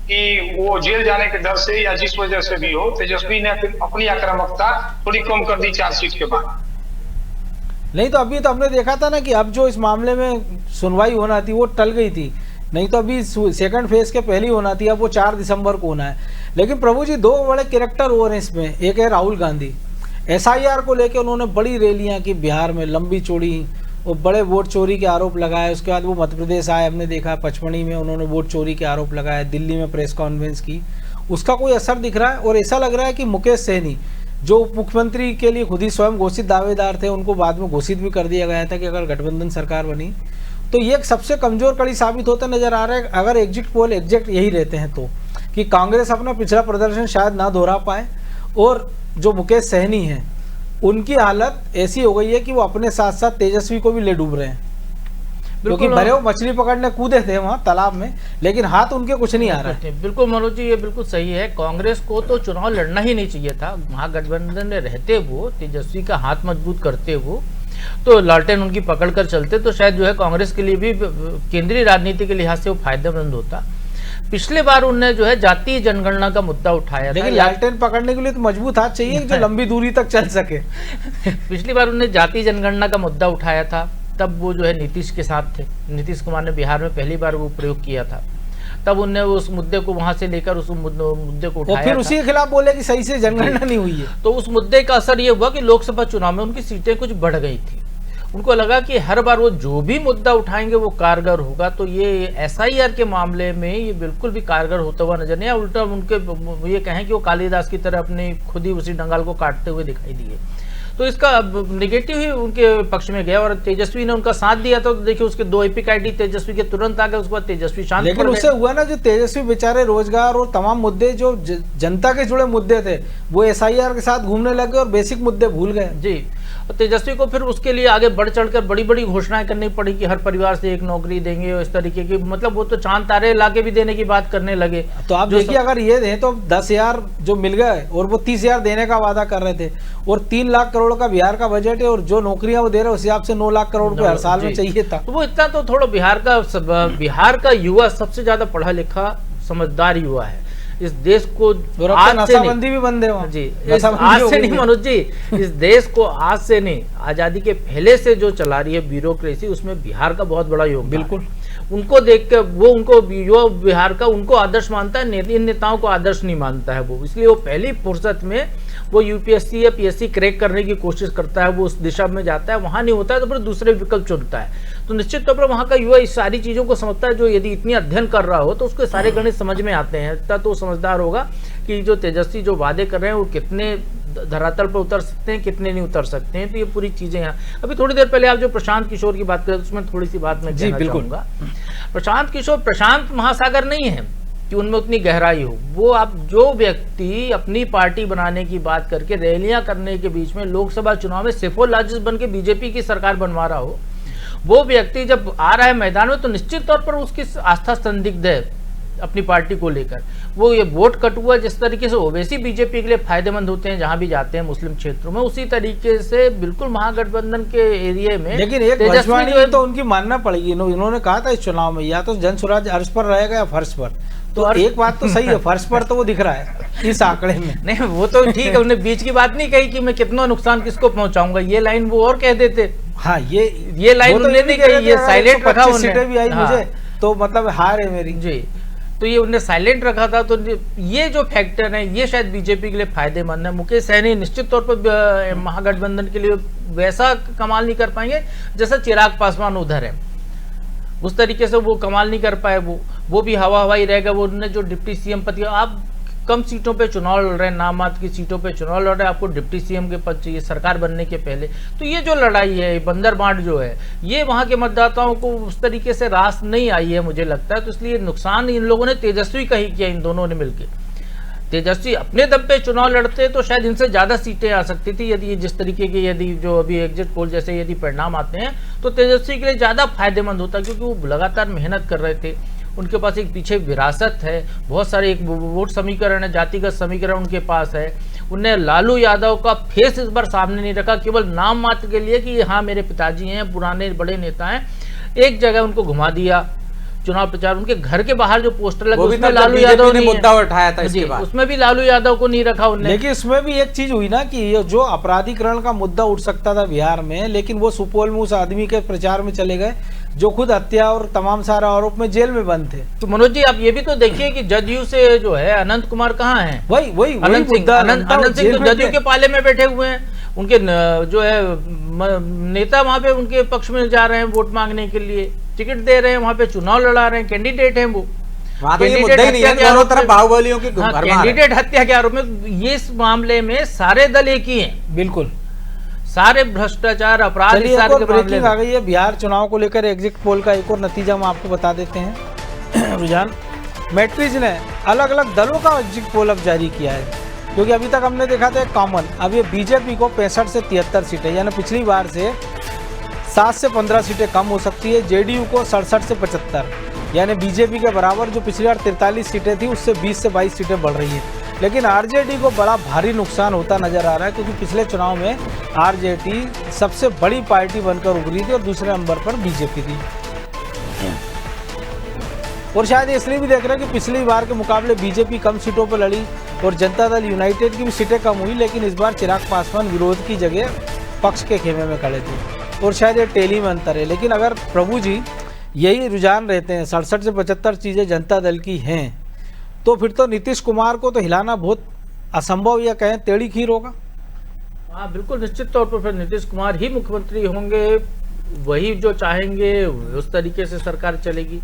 B: कि वो जेल जाने के डर से या जिस वजह से भी हो, तेजस्वी ने अपनी आक्रामकता थोड़ी कम कर दी चार्जशीट के बाद।
A: नहीं तो अभी तो हमने देखा था ना कि अब जो इस मामले में सुनवाई होना थी वो टल गई थी, नहीं तो अभी सेकंड फेज के पहले होना थी, अब वो 4 दिसंबर को होना है। लेकिन प्रभु जी 2 बड़े कैरेक्टर और हैं इसमें, एक है राहुल गांधी, SIR को लेकर उन्होंने बड़ी रैलियां की बिहार में लंबी चौड़ी, वो बड़े वोट चोरी के आरोप लगाए। उसके बाद वो मध्य प्रदेश आए, हमने देखा पचमढ़ी में उन्होंने वोट चोरी के आरोप लगाए, दिल्ली में प्रेस कॉन्फ्रेंस की, उसका कोई असर दिख रहा है। और ऐसा लग रहा है कि मुकेश सहनी जो उप मुख्यमंत्री के लिए खुद ही स्वयं घोषित दावेदार थे, उनको बाद में घोषित भी कर दिया गया था कि अगर गठबंधन सरकार बनी तो ये एक सबसे कमजोर कड़ी साबित होता नजर आ रहा है। अगर एग्जिट पोल एग्जैक्ट यही रहते हैं तो कि कांग्रेस अपना पिछला प्रदर्शन शायद ना दोहरा पाए, और जो मुकेश सहनी है उनकी हालत ऐसी हो गई है कि वो अपने साथ साथ तेजस्वी को भी ले डूब रहे हैं, क्योंकि भले वो मछली पकड़ने कूदे थे वहां तालाब में, लेकिन हाथ उनके कुछ नहीं आ रहा है।
C: बिल्कुल मनोज जी, ये बिल्कुल सही है। कांग्रेस को तो चुनाव लड़ना ही नहीं चाहिए था, महागठबंधन में रहते वो, तेजस्वी का हाथ मजबूत करते वो, तो लालटेन उनकी पकड़ कर चलते तो शायद जो है कांग्रेस के लिए भी केंद्रीय राजनीति के लिहाज से वो फायदेमंद होता। पिछले बार उन्होंने जो है जातीय जनगणना का मुद्दा उठाया था,
A: लेकिन लालटेन पकड़ने के लिए तो मजबूत हाथ चाहिए जो लंबी दूरी तक चल सके।
C: पिछली बार उन्होंने जातीय जनगणना का मुद्दा उठाया था, तब वो जो है नीतीश के साथ थे, नीतीश कुमार ने बिहार में पहली बार वो प्रयोग किया था, तब उन्होंने उस मुद्दे को वहां से लेकर उस मुद्दे को उठाया,
A: फिर उसी के खिलाफ बोले कि सही से जनगणना नहीं हुई है।
C: तो उस मुद्दे का असर ये हुआ कि लोकसभा चुनाव में उनकी सीटें कुछ बढ़ गई थी, उनको लगा कि हर बार वो जो भी मुद्दा उठाएंगे वो कारगर होगा, तो ये एसआईआर के मामले में ये बिल्कुल भी कारगर होता हुआ नजर नहीं आया। उल्टा उनके ये कहें कि वो कालिदास की तरह अपने खुद ही उसी डंगाल को काटते हुए दिखाई दिए। तो इसका नेगेटिव ही उनके पक्ष में गया और तेजस्वी ने उनका साथ दिया था। तो देखिए उसके 2 एपिक आईडी तेजस्वी के तुरंत आ गए, उसके बाद तेजस्वी शांत।
A: लेकिन उससे हुआ ना, जो तेजस्वी बेचारे रोजगार और तमाम मुद्दे जो जनता के जुड़े मुद्दे थे वो एसआईआर के साथ घूमने लगे और बेसिक मुद्दे भूल गए।
C: जी, तेजस्वी को फिर उसके लिए आगे बढ़ चढ़कर बड़ी बड़ी घोषणाएं करनी पड़ी कि हर परिवार से एक नौकरी देंगे और इस तरीके की, मतलब वो तो चांद तारे लाके भी देने की बात करने लगे।
A: तो आप देखिए अगर ये दें तो 10,000 जो मिल गए और वो 30,000 देने का वादा कर रहे थे, और 3 लाख करोड़ का बिहार का बजट है और जो नौकरियां वो दे रहे हैं उस हिसाब से 9 लाख करोड़ रुपए हर साल में चाहिए था।
C: तो वो इतना तो थोड़ा बिहार का युवा सबसे ज्यादा पढ़ा लिखा समझदार युवा है। इस देश को
A: आज से भी बंद है
C: जी, आज से नहीं मनोज जी, इस देश को आज से नहीं, आजादी के पहले से जो चला रही है ब्यूरोक्रेसी, उसमें बिहार का बहुत बड़ा योगदान।
A: बिल्कुल,
C: उनको देख कर वो उनको युवा बिहार का उनको आदर्श मानता है, इन नेताओं को आदर्श नहीं मानता है वो। इसलिए वो पहली फुर्सत में वो यूपीएससी या पीएससी क्रैक करने की कोशिश करता है, वो उस दिशा में जाता है। वहां नहीं होता है तो फिर दूसरे विकल्प चुनता है। तो निश्चित तौर पर वहां का युवा इस सारी चीजों को समझता है। जो यदि इतनी अध्ययन कर रहा हो तो उसके सारे गणित समझ में आते हैं, तब तो समझदार होगा कि जो तेजस्वी जो वादे कर रहे हैं वो कितने धरातल पर उतर सकते हैं, कितने नहीं उतर सकते हैं। तो ये पूरी चीजें हैं। अभी थोड़ी देर पहले आप जो प्रशांत किशोर की बात करें उसमें थोड़ी सी बात मैं कहना चाहूंगा। प्रशांत किशोर प्रशांत महासागर नहीं है कि उनमें उतनी गहराई हो। वो आप जो व्यक्ति अपनी पार्टी बनाने की बात करके रैलियां करने के बीच में लोकसभा चुनाव में सिफोलाजिस्ट बन के बीजेपी की सरकार बनवा रहा हो, वो व्यक्ति जब आ रहा है मैदान में तो निश्चित तौर पर उसकी आस्था संदिग्ध है अपनी पार्टी को लेकर। वो ये वोट कट हुआ जिस तरीके से ओवैसी बीजेपी के लिए फायदेमंद होते हैं जहां भी जाते हैं मुस्लिम क्षेत्रों में, उसी तरीके से बिल्कुल महागठबंधन के एरिया में।
A: लेकिन एक भविष्यवाणी तो उनकी मानना पड़ेगी। इन्होंने कहा था इस चुनाव में या तो जन स्वराज अर्श पर रहेगा या फर्श पर। तो एक बात तो सही है, फर्श पर तो वो दिख रहा है इस आंकड़े में।
C: नहीं वो तो ठीक है, उन्होंने बीच की बात नहीं कही कि मैं कितना नुकसान किसको पहुंचाऊंगा, ये लाइन वो और कह देते।
A: हाँ, ये
C: लाइन उन्होंने नहीं कही, ये साइलेंट रखा उन्होंने।
A: सीटें भी आई मुझे तो मतलब हार है मेरी
C: जी, तो ये उन्हें साइलेंट रखा था। तो ये जो फैक्टर है ये शायद बीजेपी के लिए फायदेमंद है। मुकेश सहनी निश्चित तौर पर महागठबंधन के लिए वैसा कमाल नहीं कर पाएंगे जैसा चिराग पासवान उधर है, उस तरीके से वो कमाल नहीं कर पाए। वो भी हवा ही रहेगा। वो उन्होंने जो डिप्टी सीएम पद, आप कम सीटों पे चुनाव लड़ रहे हैं, नाम मात्र की सीटों पे चुनाव लड़ रहे हैं, आपको डिप्टी सीएम के पद चाहिए सरकार बनने के पहले। तो ये जो लड़ाई है, बंदर बांट जो है, ये वहां के मतदाताओं को उस तरीके से रास नहीं आई है मुझे लगता है। तो इसलिए नुकसान इन लोगों ने तेजस्वी का ही किया, इन दोनों ने मिलकर। तेजस्वी अपने दम पे चुनाव लड़ते तो शायद इनसे ज्यादा सीटें आ सकती थी, यदि जिस तरीके के यदि जो अभी एग्जिट पोल जैसे यदि परिणाम आते हैं तो तेजस्वी के लिए ज्यादा फायदेमंद होता, क्योंकि वो लगातार मेहनत कर रहे थे। उनके पास एक पीछे विरासत है, बहुत सारे एक वोट समीकरण है, जातिगत समीकरण उनके पास है। उनने लालू यादव का फेस इस बार सामने नहीं रखा, केवल नाम मात्र के लिए कि हाँ मेरे पिताजी हैं, पुराने बड़े नेता हैं। एक जगह उनको घुमा दिया चुनाव प्रचार, उनके घर के बाहर जो पोस्टर लगे उसमें लालू यादव ने
D: मुद्दा उठाया था इसके बाद,
C: उसमें भी लालू यादव को नहीं रखा उन्होंने।
A: लेकिन इसमें भी एक चीज हुई ना कि जो अपराधीकरण का मुद्दा उठ सकता था बिहार में, लेकिन वो सुपौल में उस आदमी के प्रचार में चले गए जो खुद हत्या और तमाम सारा आरोप में जेल में बंद थे।
C: तो मनोज जी आप ये भी तो देखिए कि जदयू से जो है अनंत कुमार कहाँ हैं?
A: वही
C: अनंत सिंह तो जदयू के पाले में बैठे हुए हैं। उनके जो है नेता वहां पे उनके पक्ष में जा रहे हैं वोट मांगने के लिए, टिकट दे रहे हैं, वहां पे चुनाव लड़ा रहे हैं, कैंडिडेट हैं वो।
D: तो ये मुद्दा ही नहीं है, दोनों तरफ बाहुबलियों की
C: कैंडिडेट हत्या के आरोप में। ये इस मामले में सारे दल एक ही हैं,
A: बिल्कुल
C: सारे भ्रष्टाचार अपराध
A: ब्रेकिंग आ गई है बिहार चुनाव को लेकर। एग्जिट पोल का एक और नतीजा हम आपको बता देते हैं। रुझान मैट्रिज ने अलग अलग दलों का एग्जिट पोल अब जारी किया है, क्योंकि अभी तक हमने देखा था कॉमन। अब ये बीजेपी को 65 से 73 सीटें, यानी पिछली बार से 7 से 15 सीटें कम हो सकती है। जेडीयू को 67 से 75, यानी बीजेपी के बराबर। जो पिछली बार 43 सीटें थी उससे 20 से 22 सीटें बढ़ रही है। लेकिन आरजेडी को बड़ा भारी नुकसान होता नजर आ रहा है, क्योंकि पिछले चुनाव में आरजेडी सबसे बड़ी पार्टी बनकर उभरी थी और दूसरे नंबर पर बीजेपी थी। और शायद इसलिए भी देख रहे हैं कि पिछली बार के मुकाबले बीजेपी कम सीटों पर लड़ी और जनता दल यूनाइटेड की भी सीटें कम हुई, लेकिन इस बार चिराग पासवान विरोध की जगह पक्ष के खेमे में खड़े थे। और शायद ये टेली में अंतर है। लेकिन अगर प्रभु जी यही रुझान रहते हैं, 67 से 75 चीज़ें जनता दल की हैं, तो फिर तो नीतीश कुमार को तो हिलाना बहुत असंभव या कहें टेढ़ी खीर होगा।
C: हाँ बिल्कुल, निश्चित तौर पर फिर नीतीश कुमार ही मुख्यमंत्री होंगे। वही जो चाहेंगे उस तरीके से सरकार चलेगी,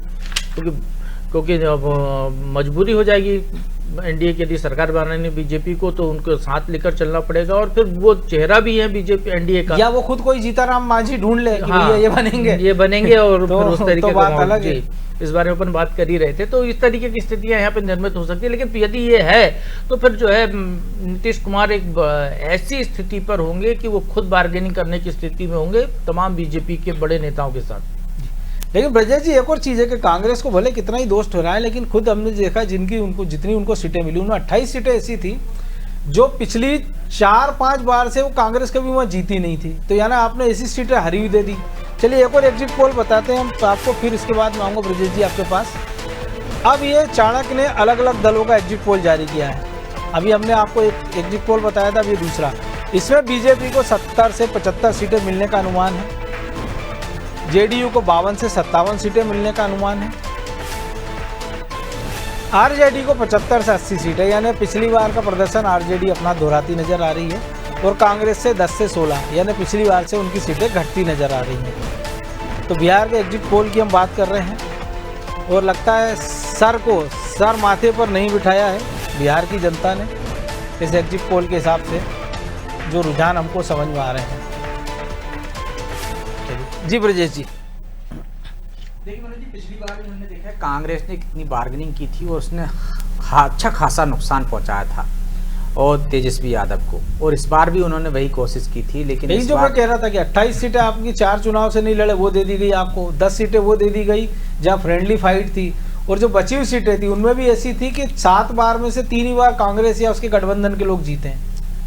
C: क्योंकि अब मजबूरी हो जाएगी एनडीए के यदि सरकार बनाने बीजेपी को, तो उनको साथ लेकर चलना पड़ेगा। और फिर वो चेहरा भी है बीजेपी एनडीए का,
A: या वो खुद कोई जीताराम मांझी ढूंढ ले कि भैया ये बनेंगे
C: और फिर उस तरीके
A: तो बात अलग है।
C: इस बारे में अपन बात कर ही रहे थे। तो इस तरीके की स्थितियां यहाँ पे निर्मित हो सकती है। लेकिन यदि ये है तो फिर जो है नीतीश कुमार एक ऐसी स्थिति पर होंगे कि वो खुद बार्गेनिंग करने की स्थिति में होंगे तमाम बीजेपी के बड़े नेताओं के साथ।
A: लेकिन ब्रजेश जी, एक और चीज है कि कांग्रेस को भले कितना ही दोष हो रहा है, लेकिन खुद हमने देखा जितनी उनको सीटें मिली उनमें 28 सीटें ऐसी थी जो पिछली 4-5 बार से वो कांग्रेस कभी वहां जीती नहीं थी। तो यानी आपने ऐसी सीटें हरी हुई दे दी। चलिए एक और एग्जिट पोल बताते हैं हम तो आपको, फिर इसके बाद मैं आऊँगा ब्रजेश जी आपके पास। अब ये चाणक्य ने अलग अलग दलों का एग्जिट पोल जारी किया है। अभी हमने आपको एक एग्जिट पोल बताया था, अब ये दूसरा। इसमें बीजेपी को 70 से 75 सीटें मिलने का अनुमान है, जेडीयू को 52 से 57 सीटें मिलने का अनुमान है, आरजेडी को 75 से 80 सीटें, यानी पिछली बार का प्रदर्शन आरजेडी अपना दोहराती नजर आ रही है, और कांग्रेस से 10 से 16, यानी पिछली बार से उनकी सीटें घटती नजर आ रही हैं। तो बिहार के एग्जिट पोल की हम बात कर रहे हैं, और लगता है सर माथे पर नहीं बिठाया है बिहार की जनता ने इस एग्जिट पोल के हिसाब से, जो रुझान हमको समझ में आ रहे हैं। जी ब्रजेश जी,
D: देखिए मनोज जी, पिछली बार भी हमने देखा कांग्रेस ने कितनी बार्गेनिंग की थी और उसने अच्छा खासा नुकसान पहुंचाया था और तेजस्वी यादव को, और इस बार भी उन्होंने वही कोशिश की थी। लेकिन
A: यही जो मैं कह रहा था कि 28 सीटें आपकी 4 चुनाव से नहीं लड़े वो दे दी गई आपको, 10 सीटें वो दे दी गई जहाँ फ्रेंडली फाइट थी, और जो बची हुई सीटें थी उनमें भी ऐसी थी कि 7 बार में से 3 ही बार कांग्रेस या उसके गठबंधन के लोग जीते हैं।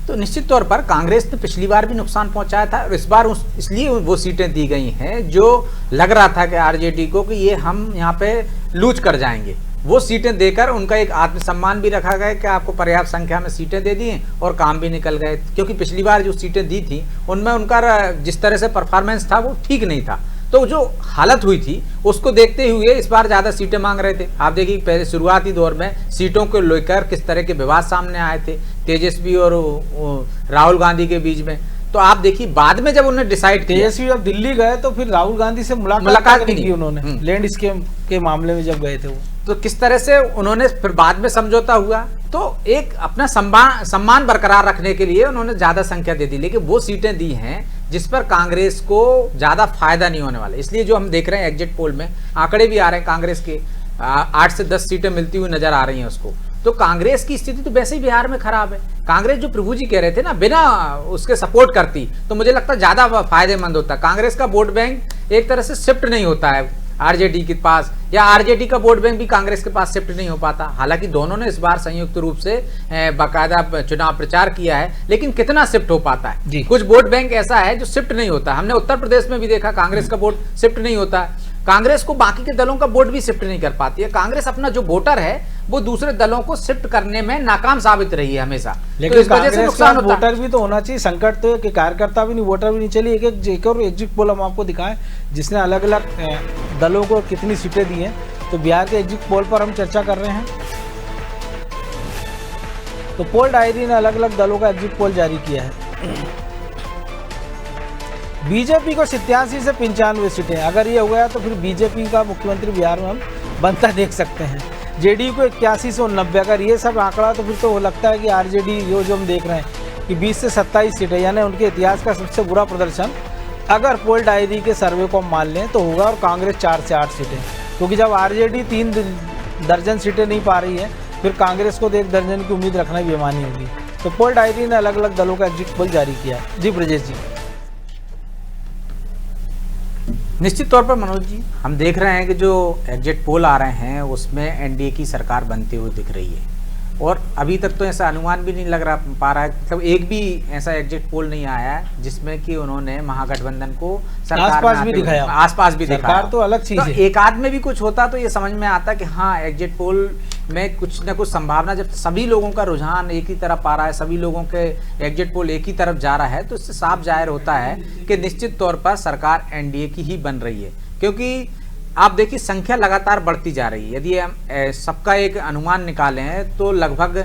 D: तो निश्चित तौर पर कांग्रेस ने पिछली बार भी नुकसान पहुंचाया था, और इस बार इसलिए वो सीटें दी गई हैं जो लग रहा था कि आरजेडी को कि ये हम यहाँ पे लूज कर जाएंगे, वो सीटें देकर उनका एक आत्मसम्मान भी रखा गया कि आपको पर्याप्त संख्या में सीटें दे दी और काम भी निकल गए। क्योंकि पिछली बार जो सीटें दी थी उनमें उनका जिस तरह से परफॉर्मेंस था वो ठीक नहीं था, तो जो हालत हुई थी उसको देखते हुए इस बार ज़्यादा सीटें मांग रहे थे। आप देखिए पहले शुरुआती दौर में सीटों को लेकर किस तरह के विवाद सामने आए थे तेजस्वी और राहुल गांधी के बीच में। तो आप देखिए बाद में जब उन्होंने डिसाइड किया,
A: तेजस्वी जब दिल्ली गए तो फिर राहुल गांधी से मुलाकात भी की उन्होंने, लैंड स्कीम के मामले में जब गए थे वो,
D: तो किस तरह से उन्होंने फिर बाद में समझौता हुआ, तो एक अपना सम्मान बरकरार रखने के लिए उन्होंने ज्यादा संख्या दे दी। लेकिन वो सीटें दी हैं जिस पर कांग्रेस को ज्यादा फायदा नहीं होने वाला, इसलिए जो हम देख रहे हैं एग्जिट पोल में आंकड़े भी आ रहे हैं कांग्रेस के 8 से 10 सीटें मिलती हुई नजर आ रही हैं उसको। तो कांग्रेस की स्थिति तो वैसे ही बिहार में खराब है। कांग्रेस जो प्रभु जी कह रहे थे ना, बिना उसके सपोर्ट करती तो मुझे लगता है ज्यादा फायदेमंद होता। कांग्रेस का वोट बैंक एक तरह से शिफ्ट नहीं होता है आरजेडी के पास, या आरजेडी का वोट बैंक भी कांग्रेस के पास शिफ्ट नहीं हो पाता। हालांकि दोनों ने इस बार संयुक्त रूप से बाकायदा चुनाव प्रचार किया है, लेकिन कितना शिफ्ट हो पाता है। कुछ वोट बैंक ऐसा है जो शिफ्ट नहीं होता। हमने उत्तर प्रदेश में भी देखा कांग्रेस का वोट शिफ्ट नहीं होता है। कांग्रेस को बाकी के दलों का वोट भी शिफ्ट नहीं कर पाती है। कांग्रेस अपना जो वोटर है वो दूसरे दलों को शिफ्ट करने में नाकाम साबित रही है हमेशा।
A: लेकिन तो इस वजह से नुकसान होता है। वोटर भी तो होना चाहिए, संकट तो कि कार्यकर्ता भी नहीं, वोटर भी नहीं। चलिए एक और एग्जिट पोल हम आपको दिखाएं जिसने अलग अलग दलों को कितनी सीटें दी हैं। तो बिहार के एग्जिट पोल पर हम चर्चा कर रहे हैं। तो पोल डायरी ने अलग अलग दलों का एग्जिट पोल जारी किया है। बीजेपी को 87 से 95 सीटें, अगर ये हो गया तो फिर बीजेपी का मुख्यमंत्री बिहार में हम बनता देख सकते हैं। जेडीयू को 81 से 90, अगर ये सब आंकड़ा तो फिर तो लगता है कि आरजेडी जो हम देख रहे हैं कि 20 से 27 सीटें, यानी उनके इतिहास का सबसे बुरा प्रदर्शन अगर पोल डायरी के सर्वे को हम मान लें तो होगा। और कांग्रेस 4 से 8 सीटें, क्योंकि जब आरजेडी 3 दर्जन सीटें नहीं पा रही है फिर कांग्रेस को 1 दर्जन की उम्मीद रखना बेमानी होगी। तो पोल डायरी ने अलग अलग दलों का एग्जिट पोल जारी किया। जी ब्रजेश जी।
D: निश्चित तौर पर मनोज जी हम देख रहे हैं कि जो एग्जिट पोल आ रहे हैं उसमें एनडीए की सरकार बनते हुए दिख रही है, और अभी तक तो ऐसा अनुमान भी नहीं लग पा रहा है, मतलब एक भी ऐसा एग्जिट पोल नहीं आया है जिसमें कि उन्होंने महागठबंधन को
A: आसपास भी दिखाया।
D: आसपास भी दिखाया
A: तो अलग चीज है।
D: एक आध में भी कुछ होता तो ये समझ में आता कि हाँ एग्जिट पोल में कुछ न कुछ संभावना, जब सभी लोगों का रुझान एक ही तरफ आ रहा है, सभी लोगों के एग्जिट पोल एक ही तरफ जा रहा है, तो इससे साफ जाहिर होता है कि निश्चित तौर पर सरकार एनडीए की ही बन रही है। क्योंकि आप देखिए संख्या लगातार बढ़ती जा रही है। यदि हम सबका एक अनुमान निकालें हैं तो लगभग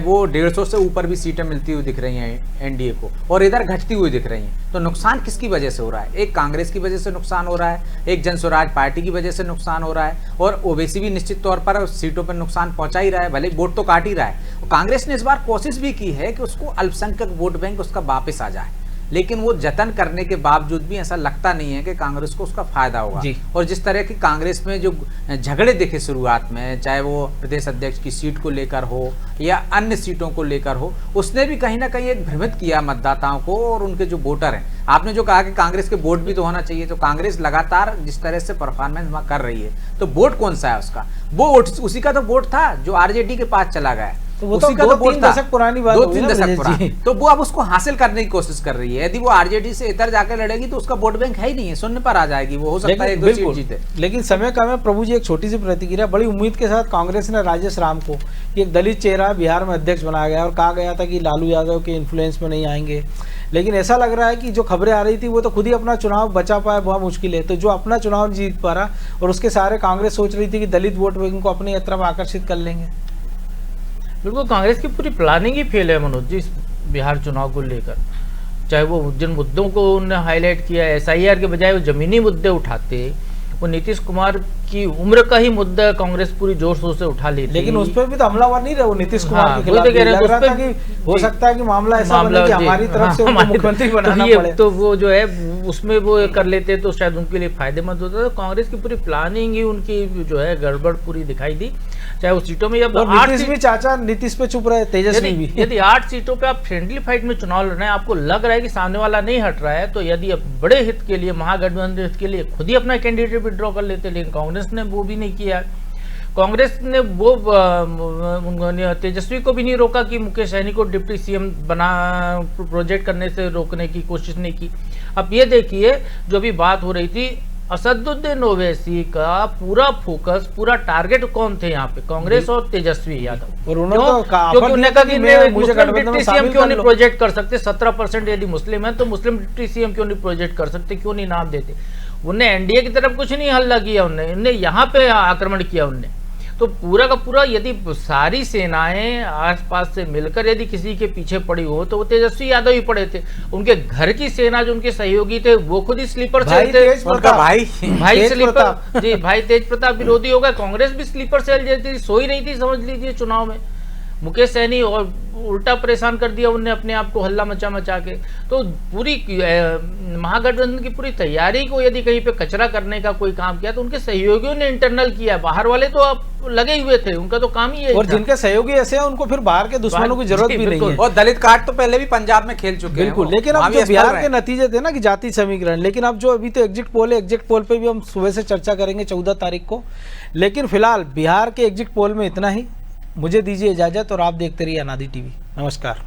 D: वो 150 से ऊपर भी सीटें मिलती हुई दिख रही हैं एनडीए को, और इधर घटती हुई दिख रही हैं। तो नुकसान किसकी वजह से हो रहा है? एक कांग्रेस की वजह से नुकसान हो रहा है, एक जन स्वराज पार्टी की वजह से नुकसान हो रहा है, और ओवैसी भी निश्चित तौर पर सीटों पर नुकसान पहुंचा ही रहा है, भले वोट तो काट ही रहा है। कांग्रेस ने इस बार कोशिश भी की है कि उसको अल्पसंख्यक वोट बैंक उसका वापस आ जाए, लेकिन वो जतन करने के बावजूद भी ऐसा लगता नहीं है कि कांग्रेस को उसका फायदा होगा। और जिस तरह की कांग्रेस में जो झगड़े दिखे शुरुआत में, चाहे वो प्रदेश अध्यक्ष की सीट को लेकर हो या अन्य सीटों को लेकर हो, उसने भी कहीं ना कहीं एक भ्रमित किया मतदाताओं को और उनके जो वोटर हैं। आपने जो कहा कि कांग्रेस के वोट भी तो होना चाहिए, तो कांग्रेस लगातार जिस तरह से परफॉर्मेंस कर रही है, तो वोट कौन सा है उसका? वो उसी का तो वोट था जो आरजेडी के पास चला गया,
A: तो वो उसी का तो 2-3 दशक पुरानी बात,
D: 2-3 दशक पुरानी। तो वो अब उसको हासिल करने की कोशिश कर रही है। यदि वो आरजेडी से इधर जाकर लड़ेगी तो उसका वोट बैंक है ही नहीं है, शून्य पर आ जाएगी। वो हो सकता है 1-2 सीट जीते।
A: लेकिन समय कम है। प्रभु जी, एक छोटी सी प्रतिक्रिया। बड़ी उम्मीद के साथ कांग्रेस ने राजेश राम को, एक दलित चेहरा, बिहार में अध्यक्ष बनाया गया और कहा गया था कि लालू यादव के इन्फ्लुएंस में नहीं आएंगे, लेकिन ऐसा लग रहा है कि जो खबरें आ रही थी वो तो खुद ही अपना चुनाव बचा पाया, बहुत मुश्किल है। तो जो अपना चुनाव जीत पा रहा, और उसके सारे कांग्रेस सोच रही थी कि दलित वोट बैंक को अपनी तरफ आकर्षित कर लेंगे।
C: बिल्कुल, कांग्रेस की पूरी प्लानिंग ही फेल है मनोज जी, इस बिहार चुनाव को लेकर। चाहे वो जिन मुद्दों को उन्होंने हाईलाइट किया, एसआईआर के बजाय वो जमीनी मुद्दे उठाते, वो नीतीश कुमार की उम्र का ही मुद्दा कांग्रेस पूरी जोर शोर से उठा ली।
A: लेकिन उस पर भी तो हमलावर नहीं रहे वो नीतीश कुमार के खिलाफ। लग रहा था कि हो सकता है कि मामला ऐसा बने कि हमारी तरफ से उनको मुख्यमंत्री बनाना पड़े।
C: तो वो जो है उसमें वो कर लेते तो शायद उनके लिए फायदेमंद होता। तो कांग्रेस की पूरी प्लानिंग ही उनकी जो है गड़बड़ पूरी दिखाई दी। चाहे उस सीटों में जब
A: नीतीश भी, चाचा नीतीश पे चुप रहे, तेजस्वी भी।
C: यदि 8 सीटों पे आप फ्रेंडली फाइट में चुनाव लड़ रहे हैं, आपको लग रहा है कि सामने वाला नहीं हट रहा है, तो यदि बड़े हित के लिए, महागठबंधन हित के लिए खुद ही अपना कैंडिडेट विड्रॉ कर लेते। लेकिन कांग्रेस ने वो भी नहीं किया। कांग्रेस ने वो तेजस्वी को भी नहीं रोका कि मुकेश सहनी को डिप्टी सीएम बना प्रोजेक्ट करने से रोकने की कोशिश नहीं की। अब ये देखिए, जो भी बात हो रही थी, असदुद्दीन ओवैसी का पूरा फोकस, पूरा टारगेट कौन थे यहाँ पे? कांग्रेस और तेजस्वी यादव।
A: और उन्होंने तो
C: क्योंकि उन्हें कहा कि मुस्लिम डिप्टी सीएम क्यों नहीं प्रोजेक्ट कर सकते? 17% यदि मुस्लिम है तो मुस्लिम डिप्टी सीएम क्यों नहीं प्रोजेक्ट कर सकते? क्यों नहीं नाम देते? उन्हें एनडीए की तरफ कुछ नहीं हल्ला किया, उन्हें यहाँ पे आक्रमण किया उन्हें। तो पूरा का पूरा यदि सारी सेनाएं आसपास से मिलकर यदि किसी के पीछे पड़ी हो तो वो तेजस्वी यादव ही पड़े थे। उनके घर की सेना जो उनके सहयोगी थे वो खुद ही स्लीपर सेल थे। भाई स्लीपर जी, भाई तेज प्रताप विरोधी हो गए। कांग्रेस भी स्लीपर सेल जैसी सो ही नहीं थी, समझ लीजिए चुनाव में। मुकेश सहनी और उल्टा परेशान कर दिया उनने अपने आप को, हल्ला मचा मचा के। तो पूरी महागठबंधन की पूरी तैयारी को यदि कहीं पे कचरा करने का कोई काम किया तो उनके सहयोगियों ने इंटरनल किया। बाहर वाले तो अब लगे हुए थे, उनका तो काम ही है।
A: और जिनके सहयोगी ऐसे हैं उनको फिर बाहर के दुश्मनों की जरूरत भी नहीं है।
D: और दलित कार्ड तो पहले भी पंजाब में खेल चुके हैं।
A: बिल्कुल, लेकिन अब जो बिहार के नतीजे थे ना कि जाति समीकरण, लेकिन अब जो अभी तो एग्जिट पोल है, एग्जिट पोल पे भी हम सुबह से चर्चा करेंगे 14 तारीख को। लेकिन फिलहाल बिहार के एग्जिट पोल में इतना ही। मुझे दीजिए इजाजत और आप देखते रहिए अनादि टीवी। नमस्कार।